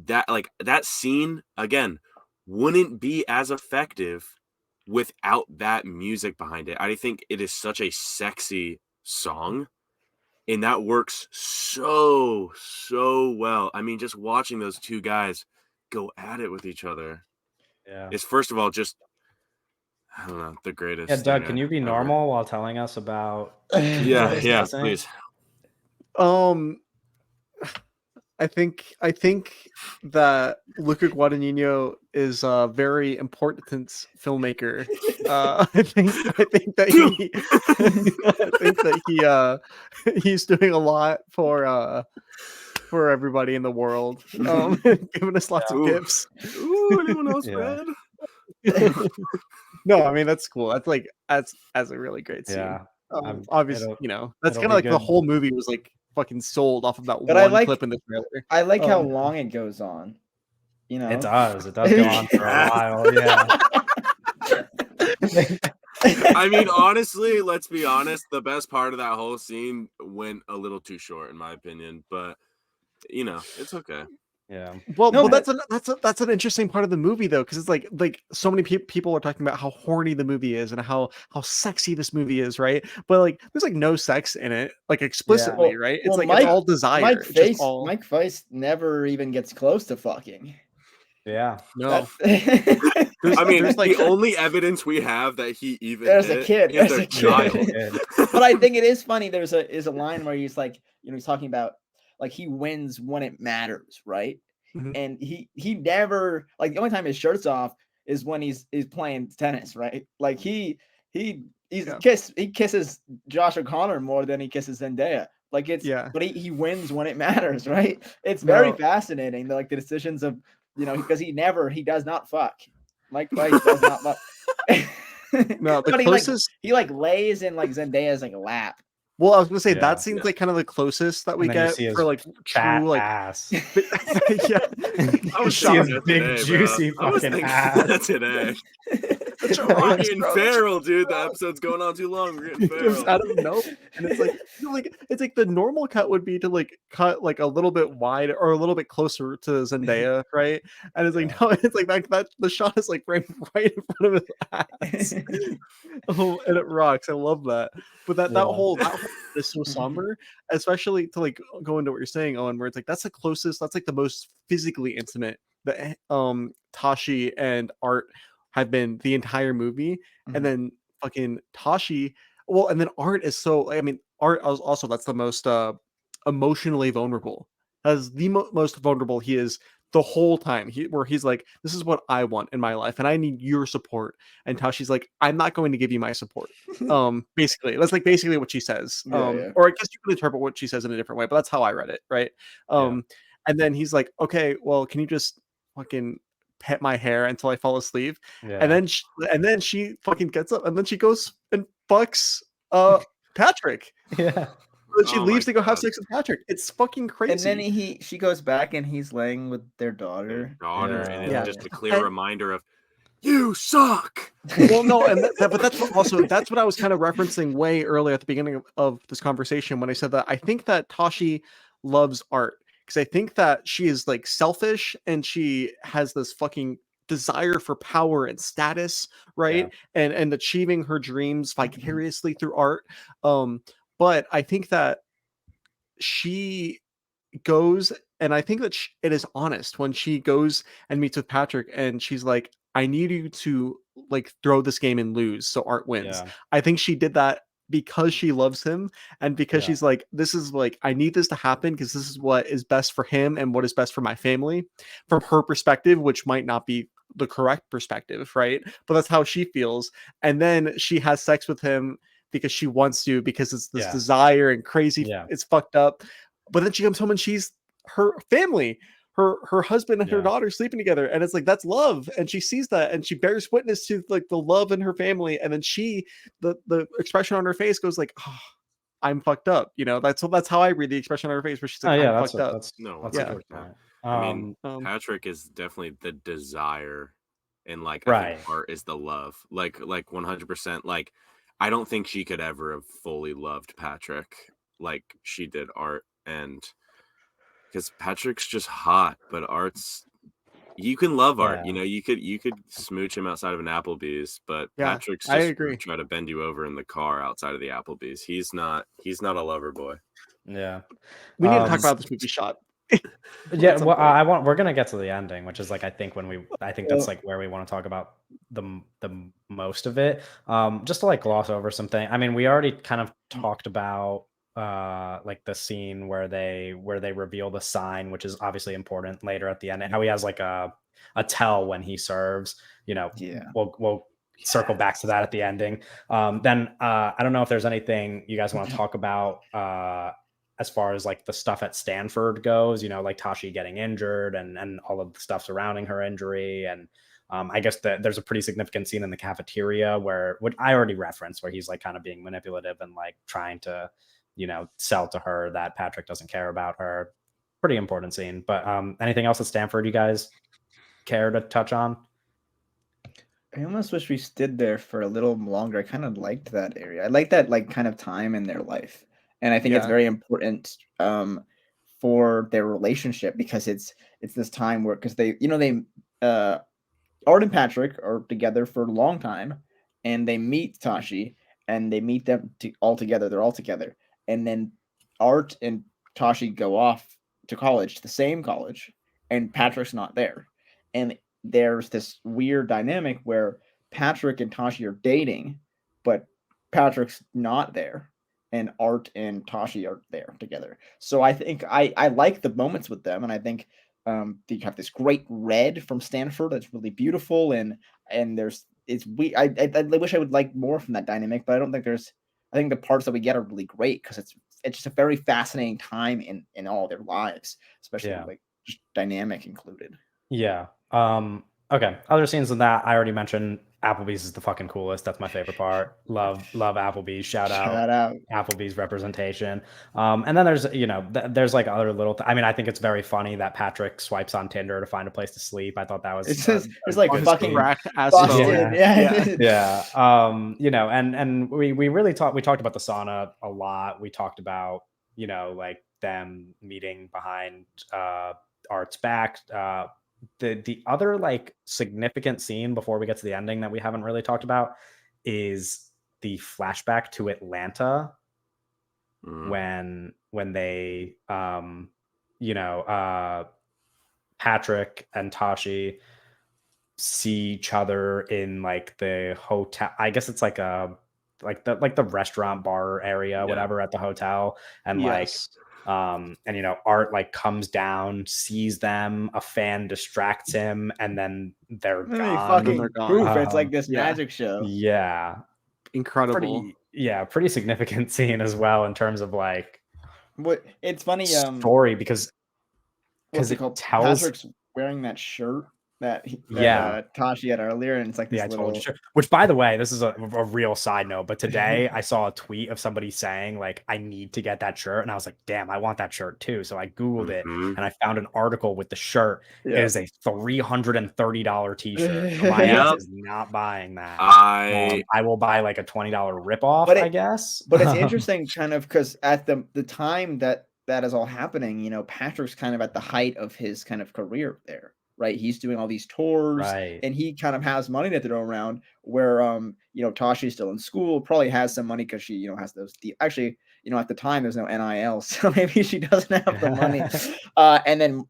that. Like that scene again wouldn't be as effective without that music behind it. I think it is such a sexy song, and that works so well. I mean, just watching those two guys go at it with each other Yeah. is first of all just, I don't know, the greatest. Yeah, Doug, thing can you be ever. normal while telling us about Yeah, discussing? please. I think that Luca Guadagnino is a very important filmmaker. I think that he's doing a lot for everybody in the world. Giving us lots of Ooh. gifts. Ooh, anyone else Yeah. bad? No, I mean that's cool. That's a really great scene. Yeah. Obviously, it'll- that's it'll kind of be like the good. whole movie was like fucking sold off of that But I one like- clip in the trailer. I like how Um, long it goes on. You know, It does go on for a while. Yeah. I mean, honestly, let's be honest, the best part of that whole scene went a little too short, in my opinion. But it's okay. Yeah. Well, No, well, but- that's an interesting part of the movie though, because it's like so many people are talking about how horny the movie is and how sexy this movie is, right? But like, there's like no sex in it, like explicitly, Well- right? It's well, like Mike- it's all desire. Mike It's just Face, all- Mike Face never even gets close to fucking. Yeah. no. That- I mean, there's, like- the only evidence we have that he even There's a did kid, is there's a a kid. child. Yeah. but I think it is funny. There's a line where he's like, he's talking about like he wins when it matters, right? Mhm. And he never, like, the only time his shirt's off is when he's playing tennis, right? Like he Yeah. he kisses Josh O'Connor more than he kisses Zendaya. Like it's Yeah. but he wins when it matters, right? It's very No. fascinating, like the decisions of, because he does not fuck. Mike Price does not fuck. No, the But closest. he lays in like Zendaya's like lap. Well, I was gonna say Yeah. that seems like kind of the closest that we And then you get see his for like fat true like. ass. Yeah. I was see his thinking that big today, juicy bro. I was fucking thinking ass. that today. That's your rocks, Fucking bro. That's feral, dude. The episode's going on too long. We're getting It comes feral. out of nowhere, and it's like it's like the normal cut would be to like cut like a little bit wide or a little bit closer to Zendaya, right? And it's like Yeah. no, it's like that the shot is like right in front of his ass. Oh, and it rocks. I love that. But that Yeah. whole is so somber, especially to like go into what you're saying, Owen, where it's like that's the closest, that's like the most physically intimate that Tashi and Art have been the entire movie. And then fucking Tashi, well, and then Art is so, I mean, Art is also, that's the most emotionally vulnerable. As the most vulnerable he is the whole time. Where he's like, this is what I want in my life, and I need your support. And Tashi's like, I'm not going to give you my support. Basically, that's like basically what she says. Yeah. Or I guess you could interpret what she says in a different way, but that's how I read it, right? Yeah. And then he's like, okay, well, can you just fucking pet my hair until I fall asleep? Yeah. And then she fucking gets up, and then she goes and fucks Patrick. Yeah. Then she Oh leaves my to go have God. sex with Patrick. It's fucking crazy. And then she goes back and he's laying with their Their daughter. daughter, and it's Yeah. just a clear And- reminder of you suck. Well, no, and but that's what I was kind of referencing way earlier at the beginning of this conversation when I said that I think that Tashi loves Art because I think that she is like selfish and she has this fucking desire for power and status, right? And achieving her dreams vicariously through Art. But I think that she goes, and I think that it is honest when she goes and meets with Patrick and she's like, I need you to like throw this game and lose so Art wins. Yeah. I think she did that because she loves him and because Yeah. she's like, this is like, I need this to happen because this is what is best for him and what is best for my family from her perspective, which might not be the correct perspective, right? But that's how she feels. And then she has sex with him because she wants to, because it's this Yeah. desire and crazy, Yeah. it's fucked up. But then she comes home and she's her family, her husband and her Yeah. daughter sleeping together, and it's like that's love, and she sees that and she bears witness to like the love in her family, and then the expression on her face goes like, oh, I'm fucked up, that's how I read the expression on her face where she's Oh like, yeah, I'm that's fucked up. that's No, that's Yeah. a good point. I mean, Um, Patrick is definitely the desire, and like I Right. think Art is the love. Like 100%. Like I don't think she could ever have fully loved Patrick like she did Art, and because Patrick's just hot, but Art's you can love Art. Yeah. You could smooch him outside of an Applebee's, but Yeah, Patrick's I just agree. gonna try to bend you over in the car outside of the Applebee's. He's not a lover boy. Yeah. we need to talk Um, about this movie shot. Yeah, At some well, point. we're gonna get to the ending, which is like I think that's like where we want to talk about the most of it. Just to like gloss over something. I mean, we already kind of talked about like the scene where they reveal the sign, which is obviously important later at the end, and how he has like a tell when he serves. Yeah. We'll circle back to that at the ending. Then I don't know if there's anything you guys want to talk about as far as like the stuff at Stanford goes, like Tashi getting injured and all of the stuff surrounding her injury. And I guess that there's a pretty significant scene in the cafeteria what I already referenced, where he's like kind of being manipulative and like trying to, sell to her that Patrick doesn't care about her. Pretty important scene. But anything else at Stanford you guys care to touch on? I almost wish we stood there for a little longer. I kind of liked that area. I like that like kind of time in their life. And I think it's Yeah. very important for their relationship because it's this time where because they Art and Patrick are together for a long time and they meet Tashi and they meet them all together. They're all together. And then Art and Tashi go off to college, the same college, and Patrick's not there. And there's this weird dynamic where Patrick and Tashi are dating, but Patrick's not there. and Art and Tashi are there together. So I think I like the moments with them, and I think you have this great red from Stanford that's really beautiful, and there's it's we I wish I would like more from that dynamic, but I don't think there's. I think the parts that we get are really great because it's just a very fascinating time in all their lives, especially Yeah. like just dynamic included. Yeah. Okay. Other scenes than that, I already mentioned Applebee's is the fucking coolest. That's my favorite part. Love Applebee's. Shout out Shout out. Applebee's representation. And then there's there's like other little. I mean, I think it's very funny that Patrick swipes on Tinder to find a place to sleep. I thought that was It's just it's like On his fucking crack ass busted. phone. Yeah. yeah. And we talked about the sauna a lot. We talked about like them meeting behind Art's back. The other like significant scene before we get to the ending that we haven't really talked about is the flashback to Atlanta when they Patrick and Tashi see each other in like the hotel. I guess it's like the restaurant bar area, whatever, at the hotel. And Yes. Art like comes down, sees them, a fan distracts him, and then they're They gone. fucking they're gone. poof. It's like this Yeah. magic show. Yeah. Incredible. Pretty significant scene as well in terms of like What it's funny, story because what's it it called? tells Patrick's wearing that shirt that Yeah. Tashi had earlier, and it's like this I told little. you. Which, by the way, this is a real side note. But today I saw a tweet of somebody saying like, "I need to get that shirt," and I was like, "Damn, I want that shirt too." So I googled it and I found an article with the shirt. Yeah. It is a $330 T-shirt. So my ass is not buying that. I will buy like a $20 ripoff, But I guess. But it's interesting, kind of, because at the time that is all happening, Patrick's kind of at the height of his kind of career there, right? He's doing all these tours, Right. and he kind of has money to throw around. Where Tashi's still in school, probably has some money because she has those. Actually, at the time there's no NIL, so maybe she doesn't have the money. And then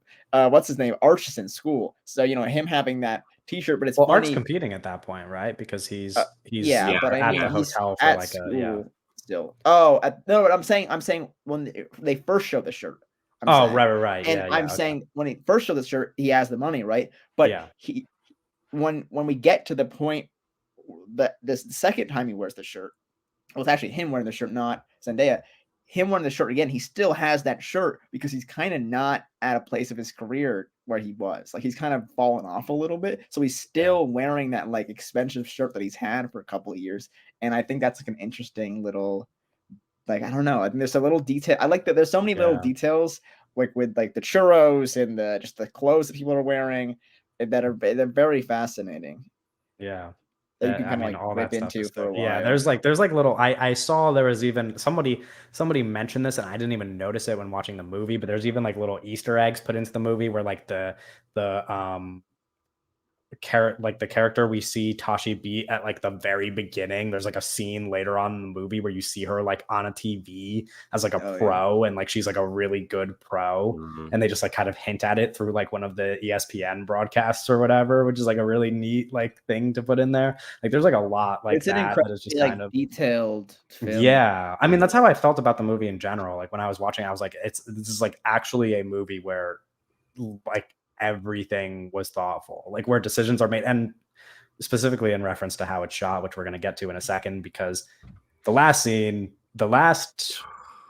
what's his name? Arch is in school, so him having that T-shirt, but it's Well, funny. Art's competing at that point, right? Because he's but I at mean, the he's hotel for at like school still. Oh, no, but I'm saying when they first show the shirt. I'm saying. Right. And I'm saying when he first showed the shirt, he has the money, right? But Yeah. when we get to the point that this the second time he wears the shirt, well, it's actually him wearing the shirt, not Zendaya. Him wearing the shirt again, he still has that shirt because he's kind of not at a place of his career where he was. Like, he's kind of fallen off a little bit. So he's still wearing that like expensive shirt that he's had for a couple of years. And I think that's like an interesting little, like, I don't know. I think there's a little detail. I like that there's so many little details, like with like the churros and just the clothes that people are wearing they're very fascinating. Yeah. That you can kind of all like rip that stuff into is for a while. Yeah, there's like little I saw there was even somebody mentioned this and I didn't even notice it when watching the movie, but there's even like little Easter eggs put into the movie where like the the character we see Tashi beat at like the very beginning. There's like a scene later on in the movie where you see her like on a TV as like a pro and like she's like a really good pro. And they just like kind of hint at it through like one of the ESPN broadcasts or whatever, which is like a really neat like thing to put in there. Like there's like a lot like it's an that incredibly is just like kind of detailed film. Yeah. I mean, that's how I felt about the movie in general. Like when I was watching, I was like, this is like actually a movie where like everything was thoughtful, like where decisions are made, and specifically in reference to how it's shot, which we're going to get to in a second, because the last scene,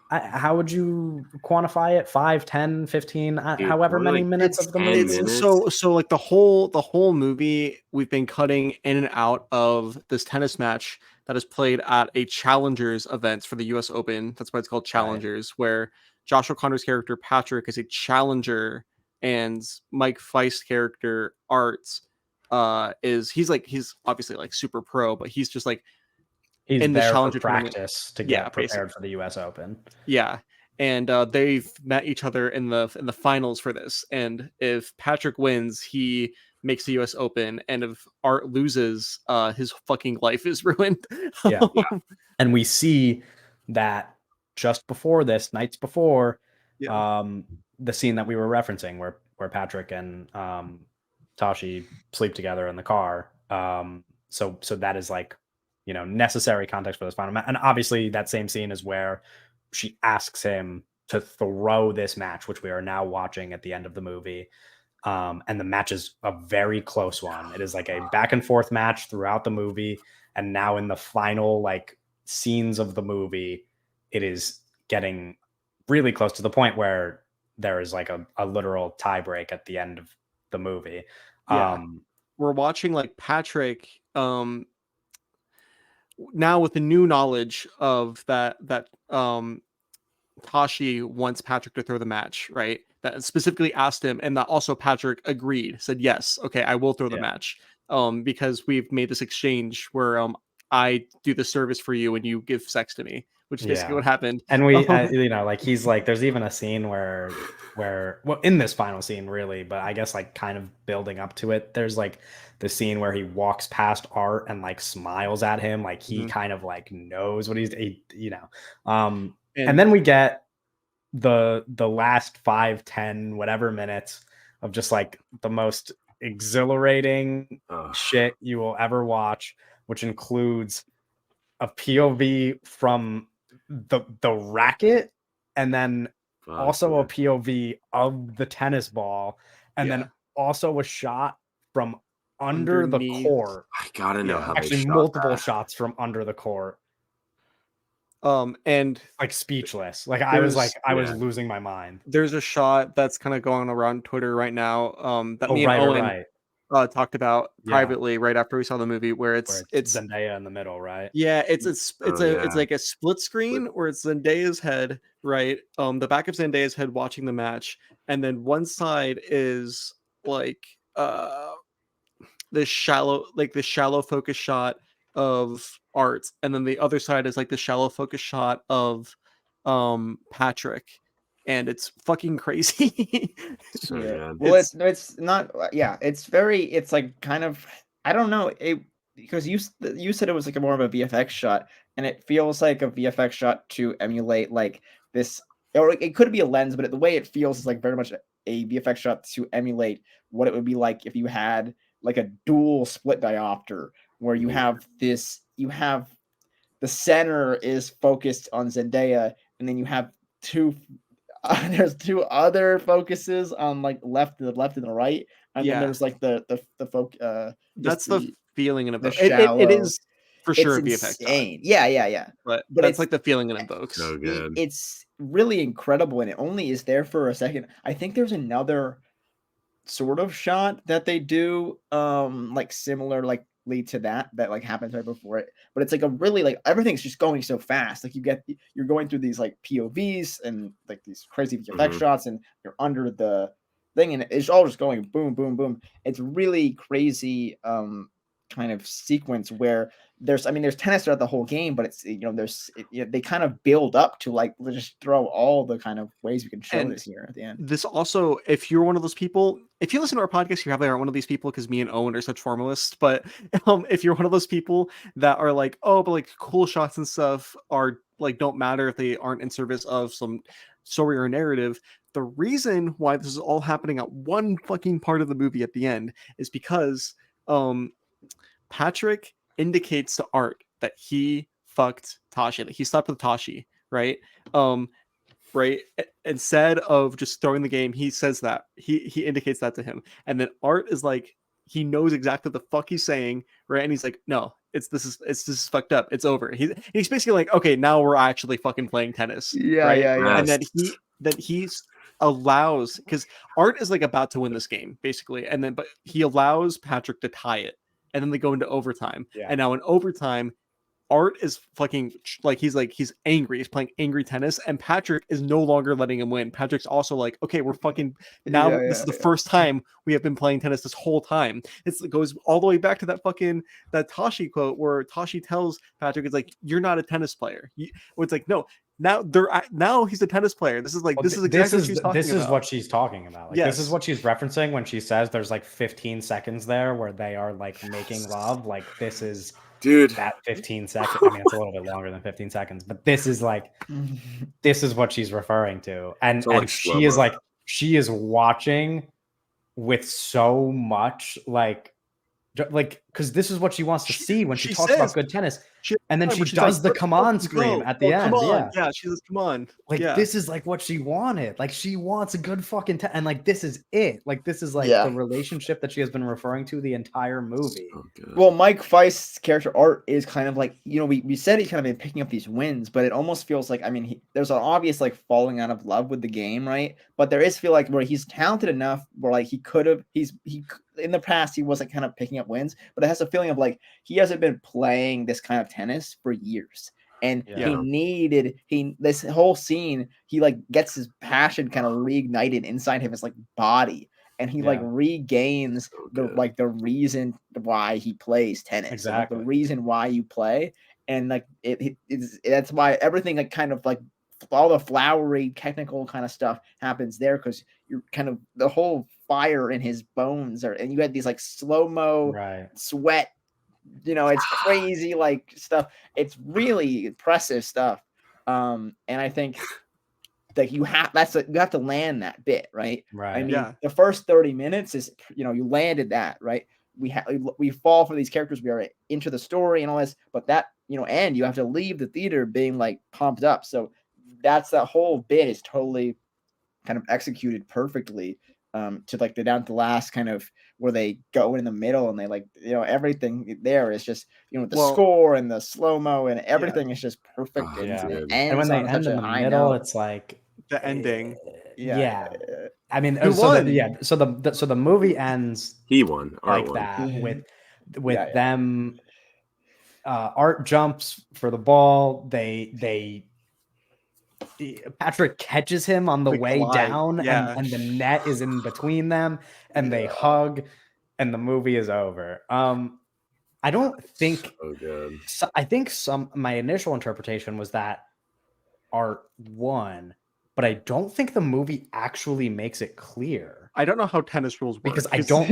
how would you quantify it? 5, 10, 15, however many minutes of the movie? So like the whole movie, we've been cutting in and out of this tennis match that is played at a Challengers event for the US Open. That's why it's called Challengers, where Josh O'Connor's character Patrick is a challenger and Mike Feist's character Art he's obviously like super pro, but he's just like he's in the there challenger for practice to get prepared for the US Open. Yeah. And they've met each other in the finals for this. And if Patrick wins, he makes the US Open, and if Art loses, his fucking life is ruined. Yeah. And we see that just before this, nights before, the scene that we were referencing where Patrick and Tashi sleep together in the car. So that is like necessary context for this final match. And obviously that same scene is where she asks him to throw this match, which we are now watching at the end of the movie. And the match is a very close one. It is like a back and forth match throughout the movie. And now in the final like scenes of the movie, it is getting really close to the point where there is like a literal tie break at the end of the movie. Yeah. We're watching like Patrick, now with the new knowledge of that Tashi wants Patrick to throw the match, right? That specifically asked him, and that also Patrick agreed, said yes, okay, I will throw the match, because we've made this exchange where I do the service for you and you give sex to me, which is basically what happened. And we, like he's like, there's even a scene where well, in this final scene really, but I guess like kind of building up to it, there's like the scene where he walks past Art and like smiles at him, like he kind of like knows what he's, and then we get the last 5-10 whatever minutes of just like the most exhilarating shit you will ever watch, which includes a POV from the racket, and then also a POV of the tennis ball, and then also a shot from underneath the court. I gotta know how actually they multiple shots from under the court. And like speechless. Like I was losing my mind. There's a shot that's kind of going around Twitter right now, that me and Owen talked about privately right after we saw the movie, where it's Zendaya in the middle, right? Yeah, it's like a split screen where it's Zendaya's head, right? The back of Zendaya's head watching the match, and then one side is like the shallow focus shot of Art, and then the other side is like the shallow focus shot of Patrick, and it's fucking crazy. Well, it's not. It's like kind of, I don't know, because you said it was like more of a VFX shot, and it feels like a VFX shot to emulate like this, or it could be a lens, but the way it feels is like very much a VFX shot to emulate what it would be like if you had like a dual split diopter, where you have the center is focused on Zendaya, and then you have there's two other focuses on like the left and the right, and then there's like the that's the feeling it evokes. It is for sure insane. VFX. Yeah. But that's like the feeling it evokes. So good. It's really incredible, and it only is there for a second. I think there's another sort of shot that they do, like similar, like lead to that like happens right before it, but it's like a really like everything's just going so fast, like you're going through these like POVs and like these crazy VFX shots, and you're under the thing, and it's all just going boom boom boom. It's really crazy kind of sequence where there's tennis throughout the whole game, but it's they kind of build up to like, let's just throw all the kind of ways we can show this here at the end. This also, if you're one of those people, if you listen to our podcast, you probably aren't one of these people, because me and Owen are such formalists, but if you're one of those people that are like, oh, but like cool shots and stuff are like don't matter if they aren't in service of some story or narrative, the reason why this is all happening at one fucking part of the movie at the end is because Patrick indicates to Art that he fucked Tashi, that he slept with Tashi, right? Right. Instead of just throwing the game, he says that he indicates that to him, and then Art is like, he knows exactly what the fuck he's saying, right? And he's like, no, this is fucked up. It's over. He's basically like, okay, now we're actually fucking playing tennis. Yeah. And then he's allows, because Art is like about to win this game basically, and then but he allows Patrick to tie it. And then they go into overtime. Yeah. And now in overtime, Art is fucking like, he's angry. He's playing angry tennis, and Patrick is no longer letting him win. Patrick's also like, okay, we're fucking now. This is the first time we have been playing tennis this whole time. It goes all the way back to that Tashi quote where Tashi tells Patrick, it's like, you're not a tennis player. It's like, no. Now he's a tennis player. This is like, this is exactly what she's talking about. This is what she's talking about. Like, this is what she's referencing when she says there's like 15 seconds there where they are like making love. Like, this is, dude, that 15 seconds. I mean, it's a little bit longer than 15 seconds, but this is like, this is what she's referring to. And she is like, she is watching with so much like, because this is what she wants to see when she talks about good tennis. And then Where she she's does like, the "Let's come on fucking scream go. at the Oh, come end. on." Yeah. Yeah, she says, "Come on." Like, Yeah. this is like what she wanted. Like, she wants a good fucking and like, this is it. Like, this is like Yeah. the relationship that she has been referring to the entire movie. Oh, good. Well, Mike Feist's character art is kind of like, we said he's kind of been picking up these wins, but it almost feels like, I mean, there's an obvious like falling out of love with the game, right? But there is feel like where he's talented enough where like he could have, in the past he wasn't kind of picking up wins, but it has a feeling of like he hasn't been playing this kind of tennis for years. And Yeah. this whole scene, he like gets his passion kind of reignited inside him, his like body. And he like Yeah. regains good. the reason why he plays tennis, and, like, Exactly. the reason why you play, and like that's why everything like kind of like all the flowery technical kind of stuff happens there, because you're kind of the whole fire in his bones and you had these like slow-mo Right. sweat, it's crazy like stuff. It's really impressive stuff. And I think like you have to land that bit, right? Right. I mean, Yeah. the first 30 minutes is, you landed that, right? We fall for these characters, we are into the story and all this, but that, and you have to leave the theater being like pumped up. So that whole bit is totally kind of executed perfectly, to like down to the last kind of where they go in the middle and they like, everything there is just, the score and the slow-mo and everything is just perfect. Oh, And yeah. it And when ends they on such end in a the high middle, note. it's like The ending. Yeah. I mean, Who so won? so the movie ends He won. Art like won. that with Yeah. them. Art jumps for the ball. Patrick catches him on the Quick way glide. down, Yeah. and the net is in between them, and they hug, and the movie is over. I don't think. So good. I think my initial interpretation was that Art won, but I don't think the movie actually makes it clear. I don't know how tennis rules work. Because I don't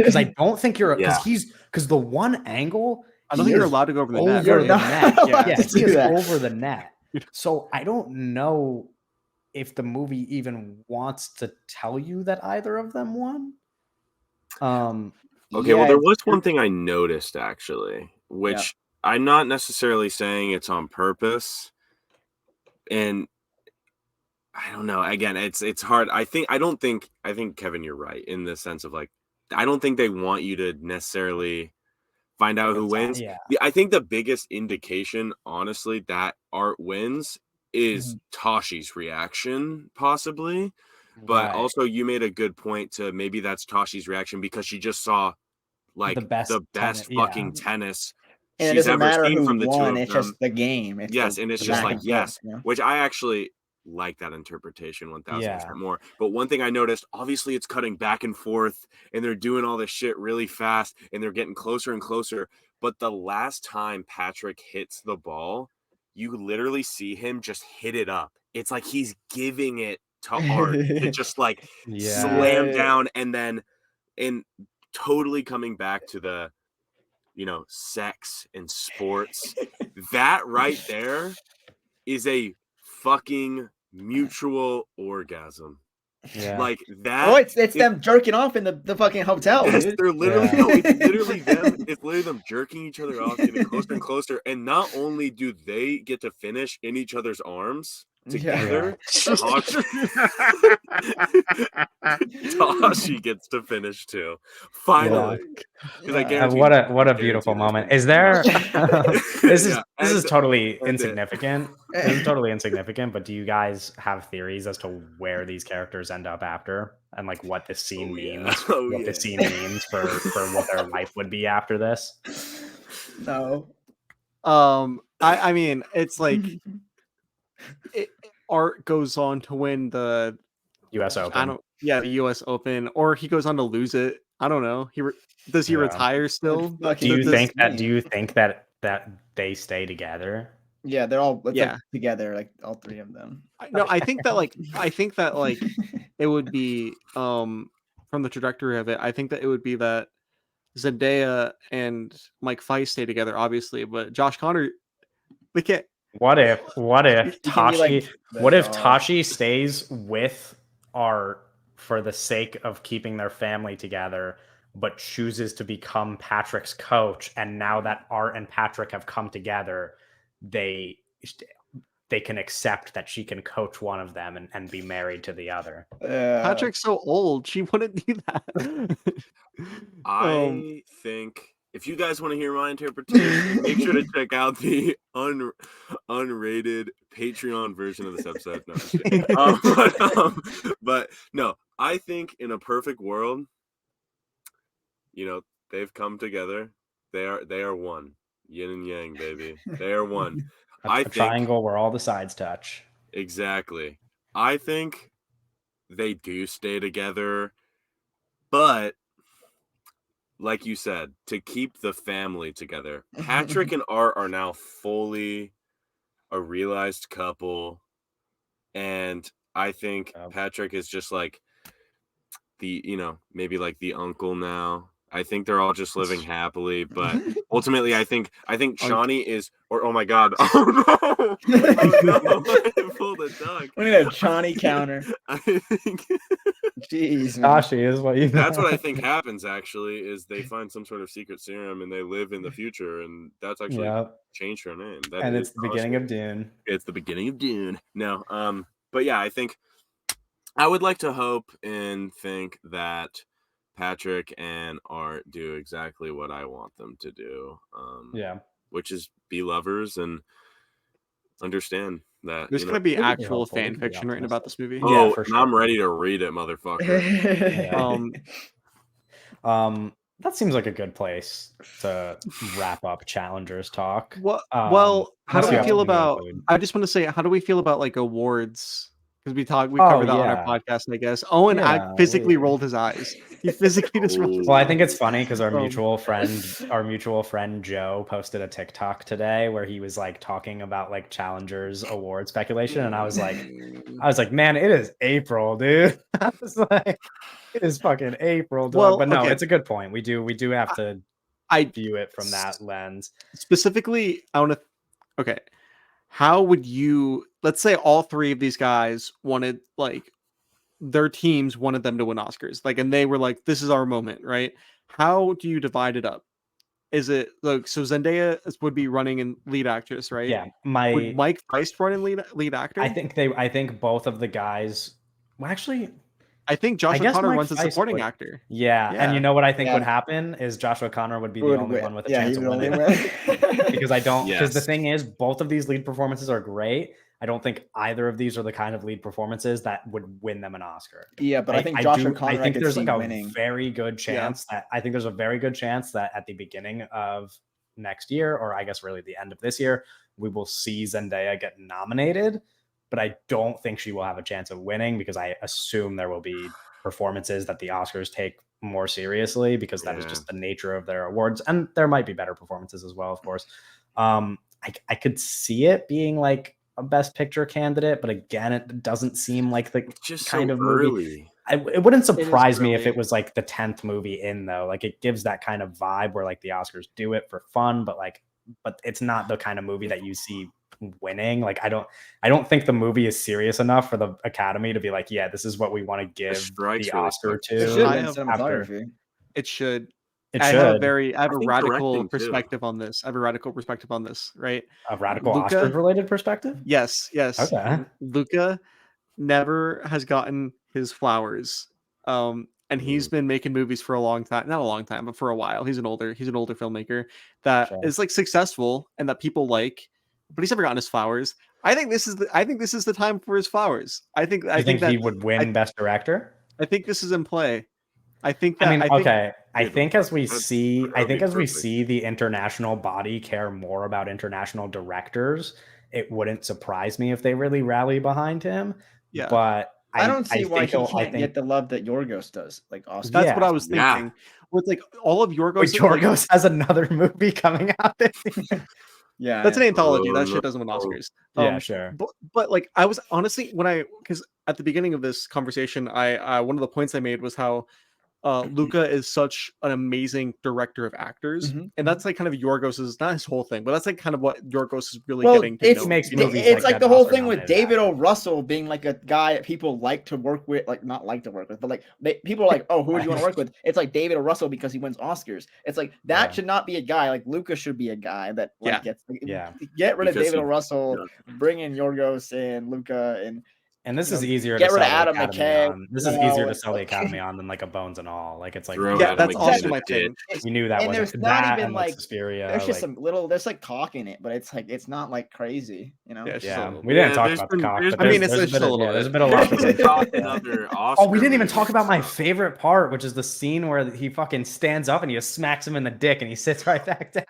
think you're because the one angle I don't think you're allowed to go over the net. You're right? not allowed Yeah, to he do is that. over the net. So I don't know if the movie even wants to tell you that either of them won. Okay, well, there was one thing I noticed actually, which I'm not necessarily saying it's on purpose, and I don't know. Again, it's hard. I think Kevin, you're right in the sense of like, I don't think they want you to necessarily find out who wins. Yeah. I think the biggest indication, honestly, that Art wins is Tashi's reaction, possibly. But also, you made a good point to maybe that's Tashi's reaction because she just saw like the best fucking tennis and it she's doesn't ever matter seen who from the two won, of it's them. just the game. And it's just like, yes, which I actually like that interpretation 1000% more. But one thing I noticed, obviously it's cutting back and forth and they're doing all this shit really fast and they're getting closer and closer. But the last time Patrick hits the ball, you literally see him just hit it up. It's like he's giving it to Art to just like slam down, and then totally coming back to the sex and sports. That right there is a fucking muitual orgasm. Yeah. Like that. Oh, it's them jerking off in the fucking hotel, Yes, dude. they're literally it's literally them. It's literally them jerking each other off, getting closer and closer. And not only do they get to finish in each other's arms together, Tashi gets to finish too. Finally. I guarantee what a beautiful moment. Is there this is totally insignificant. This is totally insignificant, but do you guys have theories as to where these characters end up after and like what this scene means? This scene means for what their life would be after this? No. I mean, it's like Art goes on to win the US Open. The US Open, or he goes on to lose it. I don't know. Does he retire still? Do you think that they stay together? Yeah, they're all together, like all three of them. No, I think that it would be from the trajectory of it. I think that it would be that Zendaya and Mike Feist stay together, obviously, but Josh Connor, they can't. What if Tashi stays with Art for the sake of keeping their family together, but chooses to become Patrick's coach, and now that Art and Patrick have come together, they can accept that she can coach one of them and be married to the other. Patrick's so old, she wouldn't do that. I think if you guys want to hear my interpretation, make sure to check out the unrated Patreon version of this episode. No, I'm just kidding. But no, I think in a perfect world, they've come together. They are one. Yin and yang, baby. They are one. A triangle where all the sides touch. Exactly. I think they do stay together, but like you said, to keep the family together. Patrick and Art are now fully a realized couple, and I think Patrick is just like maybe like the uncle now. I think they're all just living happily, but ultimately I think Shawnee is, or oh my god, oh no, I pulled a duck. We need a Shawnee counter. I think Jeez, Tashi is what you. That's what I think happens. Actually, is they find some sort of secret serum and they live in the future, and that's actually changed her name. And it's the beginning of Dune. It's the beginning of Dune. No, but yeah, I think I would like to hope and think that Patrick and Art do exactly what I want them to do. Which is be lovers and understand that there's going to be actual fan fiction written about this movie. Oh, yeah, for sure. I'm ready to read it, motherfucker. That seems like a good place to wrap up Challengers talk. Well, how do we feel about? I just want to say, how do we feel about like awards? Because we covered that on our podcast, I guess. Owen physically rolled his eyes. He physically just rolled his eyes. Well, I think it's funny because our mutual friend Joe posted a TikTok today where he was like talking about like Challengers award speculation, and I was like, man, it is April, dude. I was like, it is fucking April, dog. Well, but no, it's a good point. We do have to view it from that lens. Specifically, I want to. Okay. How would you, let's say all three of these guys wanted, like, their teams wanted them to win Oscars, like, and they were like, this is our moment, right? How do you divide it up? Is it like, so Zendaya would be running in lead actress, right? Yeah. Would Mike Feist run in lead actor? I think both of the guys, well, actually, I think Joshua Connor runs as supporting actor. Yeah, and you know what I think would happen is Joshua Connor would be the only one with a chance of winning. Because because the thing is, both of these lead performances are great. I don't think either of these are the kind of lead performances that would win them an Oscar. Yeah, but I think Joshua Connor, I think there's like a very good chance that at the beginning of next year, or I guess really the end of this year, we will see Zendaya get nominated. But I don't think she will have a chance of winning because I assume there will be performances that the Oscars take more seriously because that is just the nature of their awards. And there might be better performances as well, of course. I could see it being like a Best Picture candidate, but again, it doesn't seem like the just kind of early movie. It wouldn't surprise me if it was like the 10th movie in, though. Like it gives that kind of vibe where like the Oscars do it for fun, but it's not the kind of movie that you see winning. Like I don't think the movie is serious enough for the Academy to be like, yeah, this is what we want to give the Oscar to. It should. I have a radical perspective on this. Right? A radical Oscars related perspective? Yes. Okay. Luca never has gotten his flowers. And he's been making movies for a long time, not a long time, but for a while. He's an older filmmaker that is like successful and that people like, but he's never gotten his flowers. I think this is the time for his flowers. I think he would win Best Director. I think this is in play. I think as we see the international body care more about international directors, it wouldn't surprise me if they really rally behind him. Yeah, but I don't see why he can't get the love that Yorgos does. Like Oscar. That's what I was thinking. With like all of Yorgos. Yorgos has another movie coming out this year. Yeah, that's an anthology. That shit doesn't win Oscars. Yeah, sure. But like I was honestly because at the beginning of this conversation, I one of the points I made was how Luca is such an amazing director of actors, and that's like kind of Yorgos's, not his whole thing, but that's like kind of what Yorgos is really getting to it's, know. makes you know? movies it's like like that the whole Oscar thing with nominated David O. actor. Russell being like a guy that people like to work with, like not like to work with, but like people are like, oh, who would you want to work with? It's like David O. Russell because he wins Oscars. It's like that should not be a guy. Like Luca should be a guy that like gets get rid of Because David O. Russell, bring in Yorgos and Luca, And this is easier to get rid sell of the Adam Academy McKay. on. This is easier to sell the Academy on than like a Bones and All. Like it's like Throw Yeah, Adam that's McKay also in my the thing. ditch. you knew that And wasn't there's not that even and like Suspiria. there's just like, some little there's like cock in it, but it's like it's not like crazy, you know. Yeah, it's just a yeah, little we bit. didn't talk there's about the been- cock. there's But I mean, there's it's just a little there's bit. been a lot. We to can talk yeah. another Oh, Oscar we didn't even movie talk about my stuff. favorite part, which is the scene where he fucking stands up and he just smacks him in the dick and he sits right back down.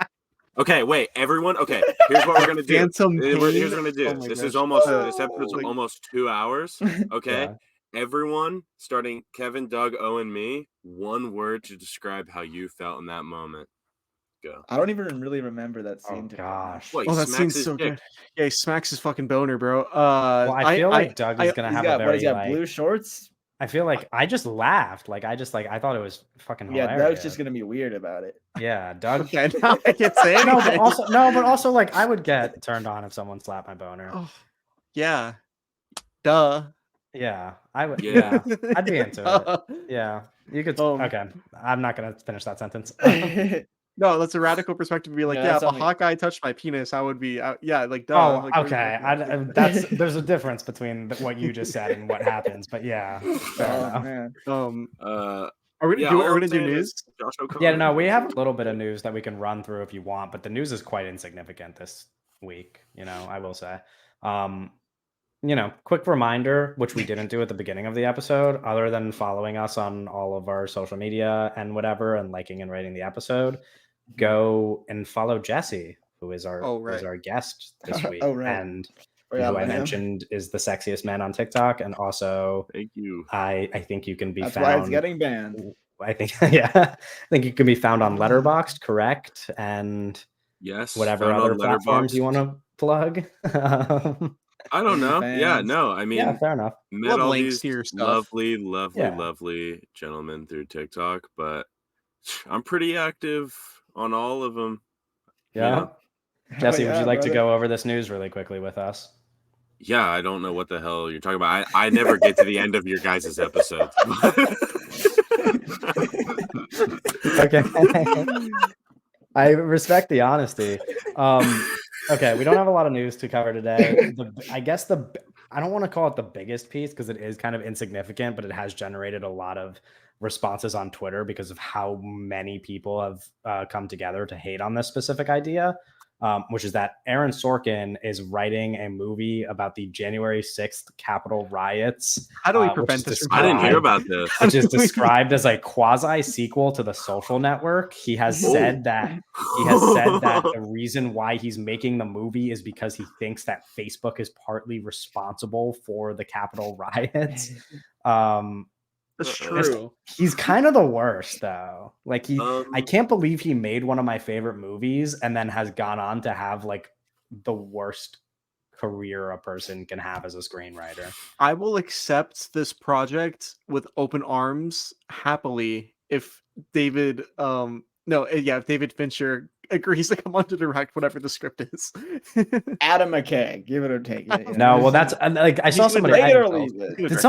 Okay, wait, everyone. Okay, here's what we're gonna do. Phantom Here's what Pain? we're gonna do. Oh my This gosh. is almost Uh, this episode's like- almost 2 hours. Okay, Yeah. everyone, starting Kevin, Doug, Owen, me. One word to describe how you felt in that moment. Go. I don't even really remember that Oh scene. gosh. What, he Oh, that smacks scene's his so dick. good. Yeah, he smacks his fucking boner, bro. Well, I feel like Doug is gonna He's have got a what? He's very got like. blue shorts. I feel like I just laughed. Like I thought it was fucking Yeah, hilarious. Doug's just gonna be weird about it. Yeah, Doug. Okay, now I can't say No, anything. but also like I would get turned on if someone slapped my boner. Oh, yeah. Duh. Yeah, I would. Yeah. Yeah, I'd be into it. Yeah, you could. Okay, I'm not gonna finish that sentence. No, that's a radical perspective to be like, Yeah, yeah, that's if a something- hot guy touched my penis, I would be, yeah, like, duh. Oh, Like, what are you okay. talking about? There's a difference between what you just said and what happens. But yeah, fair Oh enough. man. Are we Yeah, gonna all I'm do saying news? is Josh O'Connor. Yeah, no, we have a little bit of news that we can run through if you want, but the news is quite insignificant this week. I will say. Quick reminder, which we didn't do at the beginning of the episode, other than following us on all of our social media and whatever, and liking and rating the episode, go and follow Jesse, who is our guest this week, Oh, right. and Forgot who I about him. mentioned is the sexiest man on TikTok, and also Thank you. I think you can be That's found. why it's getting banned. I think I think you can be found on Letterboxd, correct, and Yes. whatever found on other platforms Letterboxd. you want to plug. I don't know. Yeah, OnlyFans. no. I mean, Yeah, fair enough. met Love all links these to your stuff. lovely, Yeah. lovely gentlemen through TikTok, but I'm pretty active on all of them. Yeah. Jesse, Oh, would yeah, you like to brother. go over this news really quickly with us? Yeah, I don't know what the hell you're talking about. I never get to the end of your guys' episodes. Okay. I respect the honesty. Okay, we don't have a lot of news to cover today. I don't want to call it the biggest piece because it is kind of insignificant, but it has generated a lot of responses on Twitter because of how many people have come together to hate on this specific idea, which is that Aaron Sorkin is writing a movie about the January 6th Capitol riots. How do we which prevent is this from I didn't hear happening? about this. Which is described as a quasi sequel to The Social Network. He has said that the reason why he's making the movie is because he thinks that Facebook is partly responsible for the Capitol riots. That's true. He's kind of the worst though. Like I I can't believe he made one of my favorite movies and then has gone on to have like the worst career a person can have as a screenwriter. I will accept this project with open arms happily if David if David Fincher agrees to come on to direct whatever the script is. Adam McKay, give it or take it. you No, know? well, that's like I saw He's somebody. Take it or leave it. Did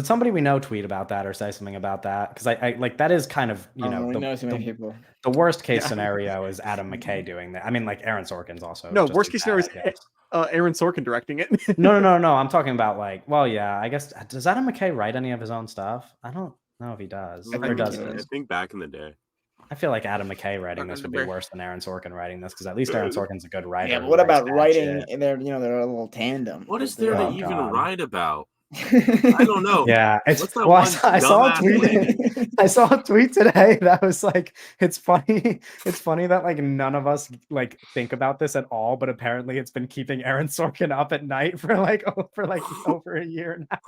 somebody we know tweet about that or say something about that? Because I like that is kind of We know too many people. the worst case scenario is Adam McKay doing that. I mean, like Aaron Sorkin's also No, just worst as case scenario bad, is Aaron Sorkin directing it. No. I'm talking about like, well, yeah, I guess does Adam McKay write any of his own stuff? I don't know if he does I or think he doesn't. I think back in the day. I feel like Adam McKay writing this would be worse than Aaron Sorkin writing this because at least Aaron Sorkin's a good writer. Yeah, but who what writes about bad writing shit. in their their little tandem? What is there to Oh, even God. write about? I don't know. Yeah, it's What's that well, one I saw a dumbass tweet. lady? I saw a tweet today that was like, it's funny. It's funny that like none of us like think about this at all, but apparently it's been keeping Aaron Sorkin up at night for over a year now.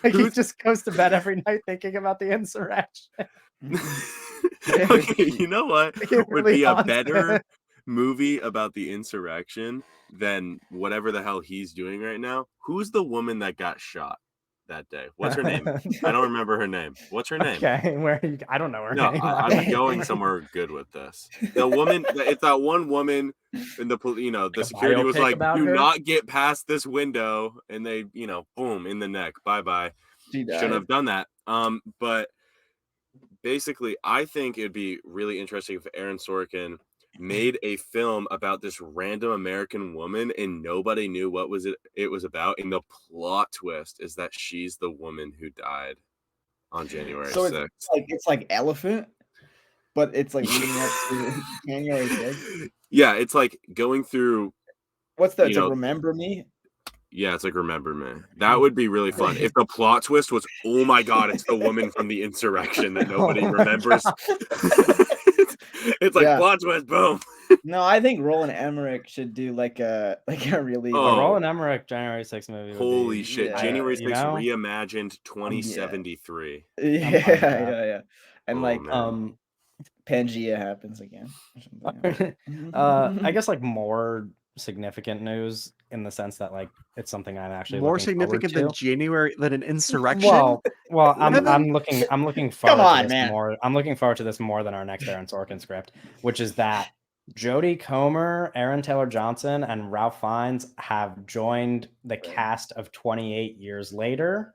Like he just goes to bed every night thinking about the insurrection. Okay, you know what It would really be a haunts better him. movie about the insurrection than whatever the hell he's doing right now? Who's the woman that got shot? that day. What's her name? I don't remember her name. What's her name? Okay, where are you? I don't know her No, name. I'm going somewhere good with this. The woman, it's that one woman in the a security was biopic like, about "Do her? not get past this window," and they, boom, in the neck. Bye bye. She Shouldn't died. have done that. But basically, I think it'd be really interesting if Aaron Sorkin made a film about this random American woman and nobody knew what it was about. And the plot twist is that she's the woman who died on January So 6th. it's like Elephant, but it's like leading up to January 6th. Yeah, it's like going through. What's that? It's like Remember Me. Yeah, it's like Remember Me. That would be really fun. If the plot twist was, oh my god, it's the woman from the insurrection that nobody remembers. It's like plot twist, boom. No, I think Roland Emmerich should do like a really. Roland Emmerich January 6th movie. Holy shit! yeah, January 6th reimagined 2073. Yeah. And man. Pangea happens again. I guess like more significant news in the sense that like it's something I'm actually more looking significant forward than to. January than an insurrection. Well, I'm looking forward Come on, to this man. more. I'm looking forward to this more than our next Aaron Sorkin script, which is that Jodie Comer, Aaron Taylor Johnson, and Ralph Fiennes have joined the cast of 28 Years Later,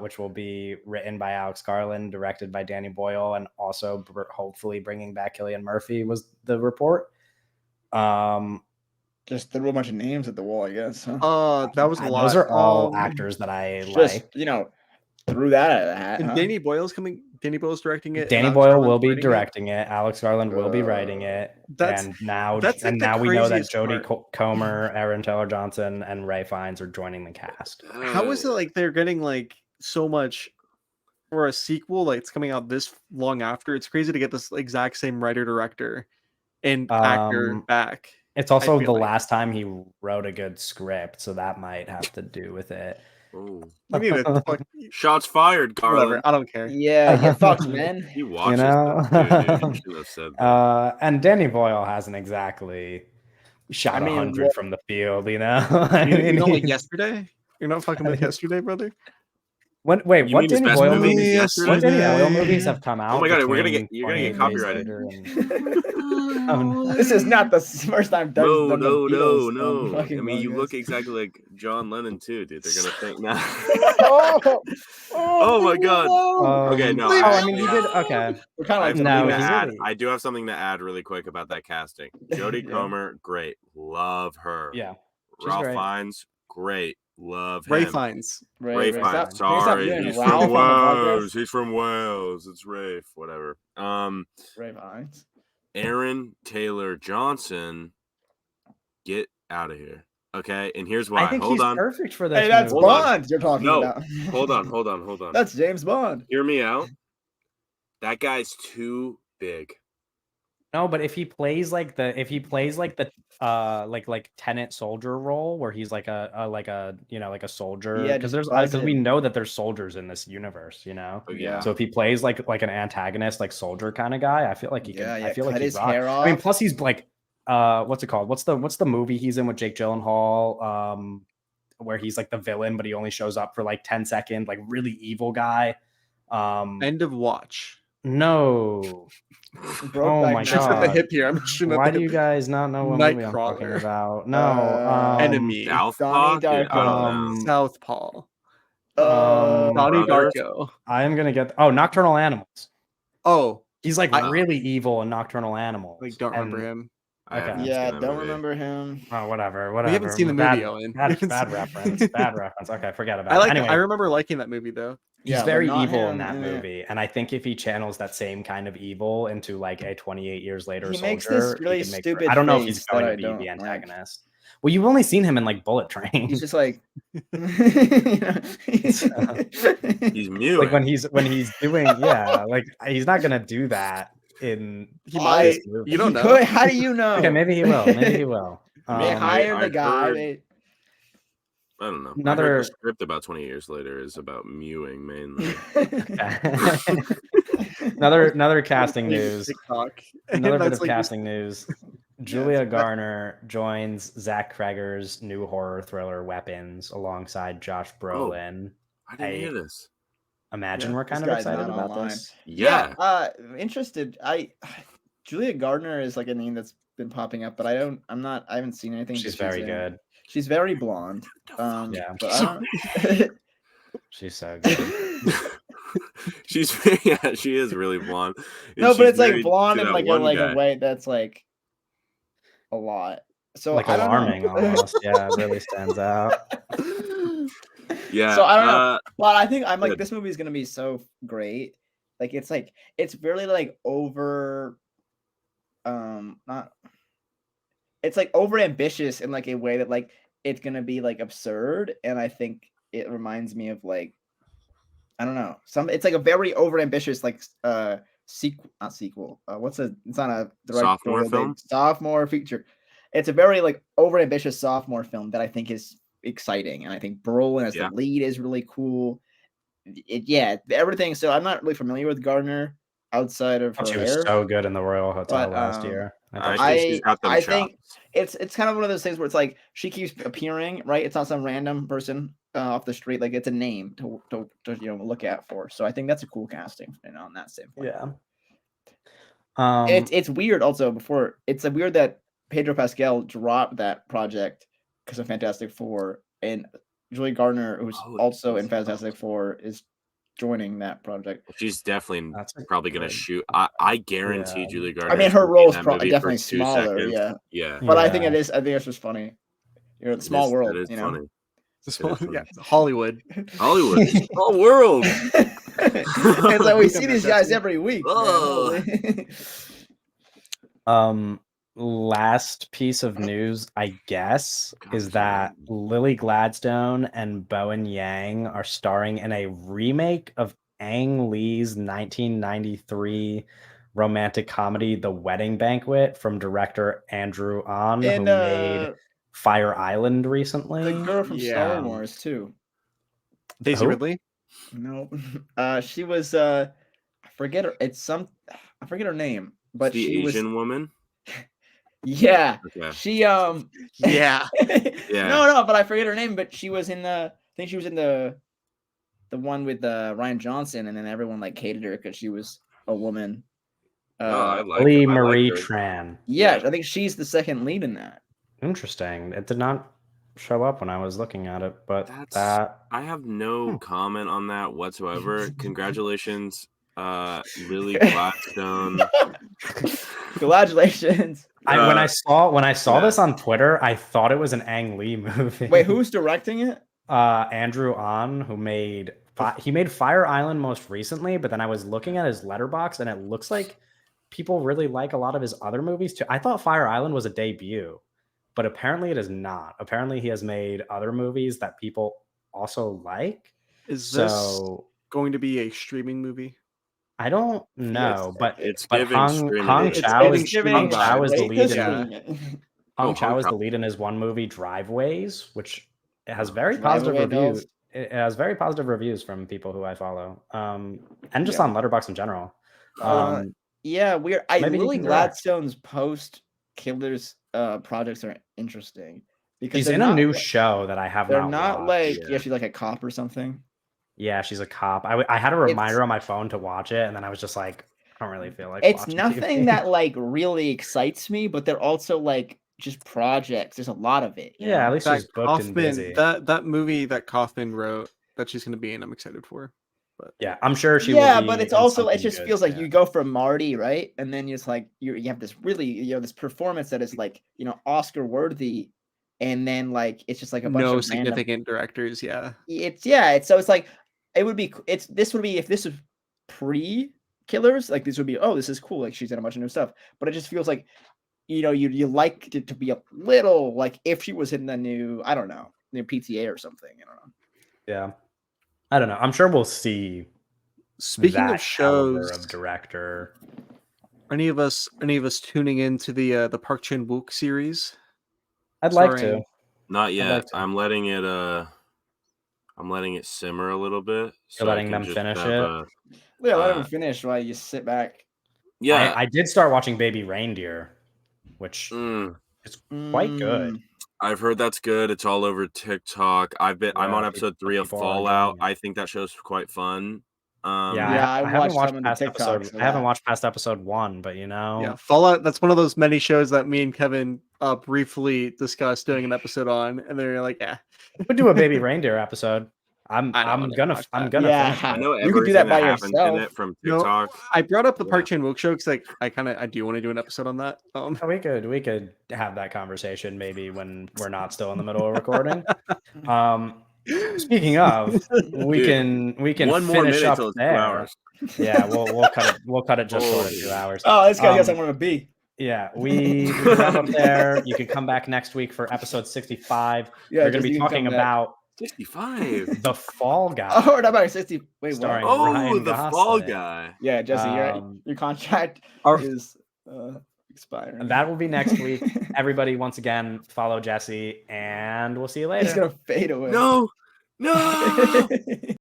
which will be written by Alex Garland, directed by Danny Boyle, and also hopefully bringing back Cillian Murphy was the report. Just threw a bunch of names at the wall, I guess. That was a lot. Those are all actors that I like. Threw that out of the hat. And Danny Boyle's coming. Danny Boyle's directing it. Danny Boyle will be directing it. Alex Garland will be writing it. And now we know that Jodie Comer, Aaron Taylor Johnson, and Ray Fiennes are joining the cast. How is it like they're getting like so much for a sequel? Like it's coming out this long after. It's crazy to get this exact same writer, director, and actor back. It's also the last time he wrote a good script, so that might have to do with it. Oh. You need to shots fired, Garland. Whatever, I don't care. Yeah, get fucked, man. He watches stuff too, dude. You shouldn't have said that. And Danny Boyle hasn't exactly shot 100 from the field, you know? You don't like Yesterday? You're not fucking with Yesterday, brother? What Danny Boyle movies have come out? Oh my god, you're gonna get copyrighted. This is not the first time. No. I mean, you look exactly like John Lennon too, dude. They're gonna think now. Oh my god. Okay, no. I mean, you did. Okay, we're kind of like I do have something to add really quick about that casting. Jodie Comer, great, love her. Yeah. Ralph Fiennes, great. Love him. Ray Fiennes. Ray Fiennes. Sorry, he's from Wales. He's from Wales. It's Rafe. Whatever. Ray Fiennes. Aaron Taylor Johnson, get out of here. Okay, and here's why. I think he's perfect for this. Hey, that's Bond you're talking about. Hold on. That's James Bond. Hear me out. That guy's too big. No, but if he plays like the tenant soldier role where he's like a soldier, because we know that there's soldiers in this universe, you know. Yeah. So if he plays like an antagonist, like soldier kind of guy, I feel like he can. I feel like he's hair off. I mean, plus he's like, what's it called? What's the movie he's in with Jake Gyllenhaal? Where he's like the villain, but he only shows up for like 10 seconds, like really evil guy. End of Watch. No. Oh my god! The hip here. I'm Why do you guys not know what movie I'm talking about? No, Enemy. Southpaw. Southpaw. Donnie Darko. I am gonna get. Nocturnal Animals. Oh, he's like really evil in Nocturnal Animals. Like, don't remember him. Okay. Yeah, don't remember him. Oh, whatever. We haven't seen the movie, Owen. Bad reference. Bad reference. Okay, forget about it. Anyway, I remember liking that movie though. He's very evil in that movie, and I think if he channels that same kind of evil into like a 28 Years Later soldier, makes this really stupid. I don't know if he's going to be the antagonist. Well, you've only seen him in like Bullet Train. He's just like he's mute. Like when he's doing like he's not gonna do that in. He might. You don't know. How do you know? Okay, maybe he will. Maybe he will. They hired the guy. I don't know. Another script about 20 Years Later is about mewing mainly. another casting news. Another bit of like casting news. Julia Garner joins Zach Cregger's new horror thriller Weapons alongside Josh Brolin. I didn't hear this. imagine Yeah, we're This kind of guy's excited not about online. this. Yeah. Interested. Julia Gardner is like a name that's been popping up, but I haven't seen anything. She's that very in. good. She's very blonde. Yeah. But I don't. She's so good. She's she is really blonde. And No, but she's it's like married blonde to in that like one a guy. way that's like a lot. So Like I don't alarming know. almost. Yeah, it really stands out. Yeah. So I don't know. But I think I'm like good. this movie is gonna be so great. Like it's really like over not it's like over ambitious in like a way that like it's gonna be like absurd. And I think it reminds me of like I don't know. It's like a very over ambitious like not sequel. It's not a Sophomore film? Sophomore feature. It's a very like over ambitious sophomore film that I think is exciting, and I think Brolin as the lead is really cool. Everything. So I'm not really familiar with Gardner outside of her She hair. was so good in the Royal Hotel But, last year. I think she's got them I chops. think it's kind of one of those things where it's like she keeps appearing, right? It's not some random person off the street. Like it's a name to look at for. So I think that's a cool casting, on that standpoint. Yeah. It's weird also. It's weird that Pedro Pascal dropped that project because of Fantastic Four, and Julie Gardner, who's also in Fantastic Four, is joining that project. She's definitely probably gonna shoot. I guarantee Julie Gardner. I mean, her role is definitely smaller. Seconds. Yeah. But I think it is. I think it's just funny. You're in a small world. It is funny. Yeah, Hollywood. Small world. It's like we see these guys every week. Last piece of news, I guess, is that Lily Gladstone and Bowen Yang are starring in a remake of Ang Lee's 1993 romantic comedy, The Wedding Banquet, from director Andrew Ahn, who made Fire Island recently. The girl from Star Wars too. Daisy Ridley? No. She was I forget her. I forget her name, but the she Asian was woman. Yeah. Okay. She Yeah. No, but I forget her name, but she was in I think she was in the one with Ryan Johnson, and then everyone like hated her because she was a woman. I like Lee Marie Tran. Yeah, I think she's the second lead in that. Interesting. It did not show up when I was looking at it, but I have no comment on that whatsoever. Congratulations, Lily Gladstone. Congratulations. When I saw this on Twitter, I thought it was an Ang Lee movie. Wait, who's directing it? Andrew Ahn, who made Fire Island most recently, but then I was looking at his letterbox and it looks like people really like a lot of his other movies too. I thought Fire Island was a debut, but apparently it is not. Apparently he has made other movies that people also like. Is this going to be a streaming movie? I don't know, but Hong Chow is the lead in Hong Chow is the lead in his one movie Driveways, which has very positive reviews. It has very positive reviews from people who I follow, and just on Letterboxd in general. Weird. Lily Gladstone's post Killers projects are interesting because she's in a new show that I have not watched. They're not like she's like a cop or something. Yeah, she's a cop. I had a reminder on my phone to watch it, and then I was just like, I don't really feel like it's watching nothing TV. that like really excites me, but they're also like just projects. There's a lot of it. Yeah, at least she's booked and busy. That movie that Kaufman wrote that she's going to be in, I'm excited for. But yeah, I'm sure she will be. But it's also it just feels like you go from Marty, right, and then it's like you have this really this performance that is like Oscar worthy, and then like it's just like a bunch of significant directors. Yeah, it's like this would be if this was pre Killers, like this would be this is cool, like she's in a bunch of new stuff, but it just feels like you like it to be a little like if she was in the new new PTA or something. I don't know. Yeah, I don't know. I'm sure we'll see. Speaking of shows, of director, any of us tuning into the Park Chan-wook series? I'd like to. Not yet. I'm letting it simmer a little bit. You're letting them finish it. Yeah, let them finish while you sit back. Yeah, I did start watching Baby Reindeer, which is quite good. I've heard that's good. It's all over TikTok. I'm on Yeah, episode 3 of people are Fallout. enjoying it. I think that show's quite fun. Yeah, I I haven't watched watched some of the past episode. TikToks of I haven't that. watched past episode 1, but Yeah, Fallout. That's one of those many shows that me and Kevin briefly discussed doing an episode on, and they're like, "Yeah, we do a baby reindeer episode. I'm I don't wanna gonna watch I'm that." gonna Yeah. finish I it. know You could do that everything by that happens in yourself. it from No, TikTok. I brought up the Yeah. Park Chan Wook show because I do want to do an episode on that. We could have that conversation maybe when we're not still in the middle of recording. Speaking of, we Dude, can one more finish minute up till it's 2 there. hours. Yeah, we'll cut it just short of 2 Holy. hours. Oh, this guy's got Um, somewhere to be. Yeah, we can wrap up there. You can come back next week for episode 65. Yeah, We're going to Jesse, be you can talking come back. about 65. The Fall Guy. Oh, what about 60? Wait, Starring what? Oh, Ryan the Fall Gosling. Guy. Yeah, Jesse, Um, your contract Our- is expiring. And that will be next week. Everybody, once again, follow Jesse, and we'll see you later. He's gonna fade away. No.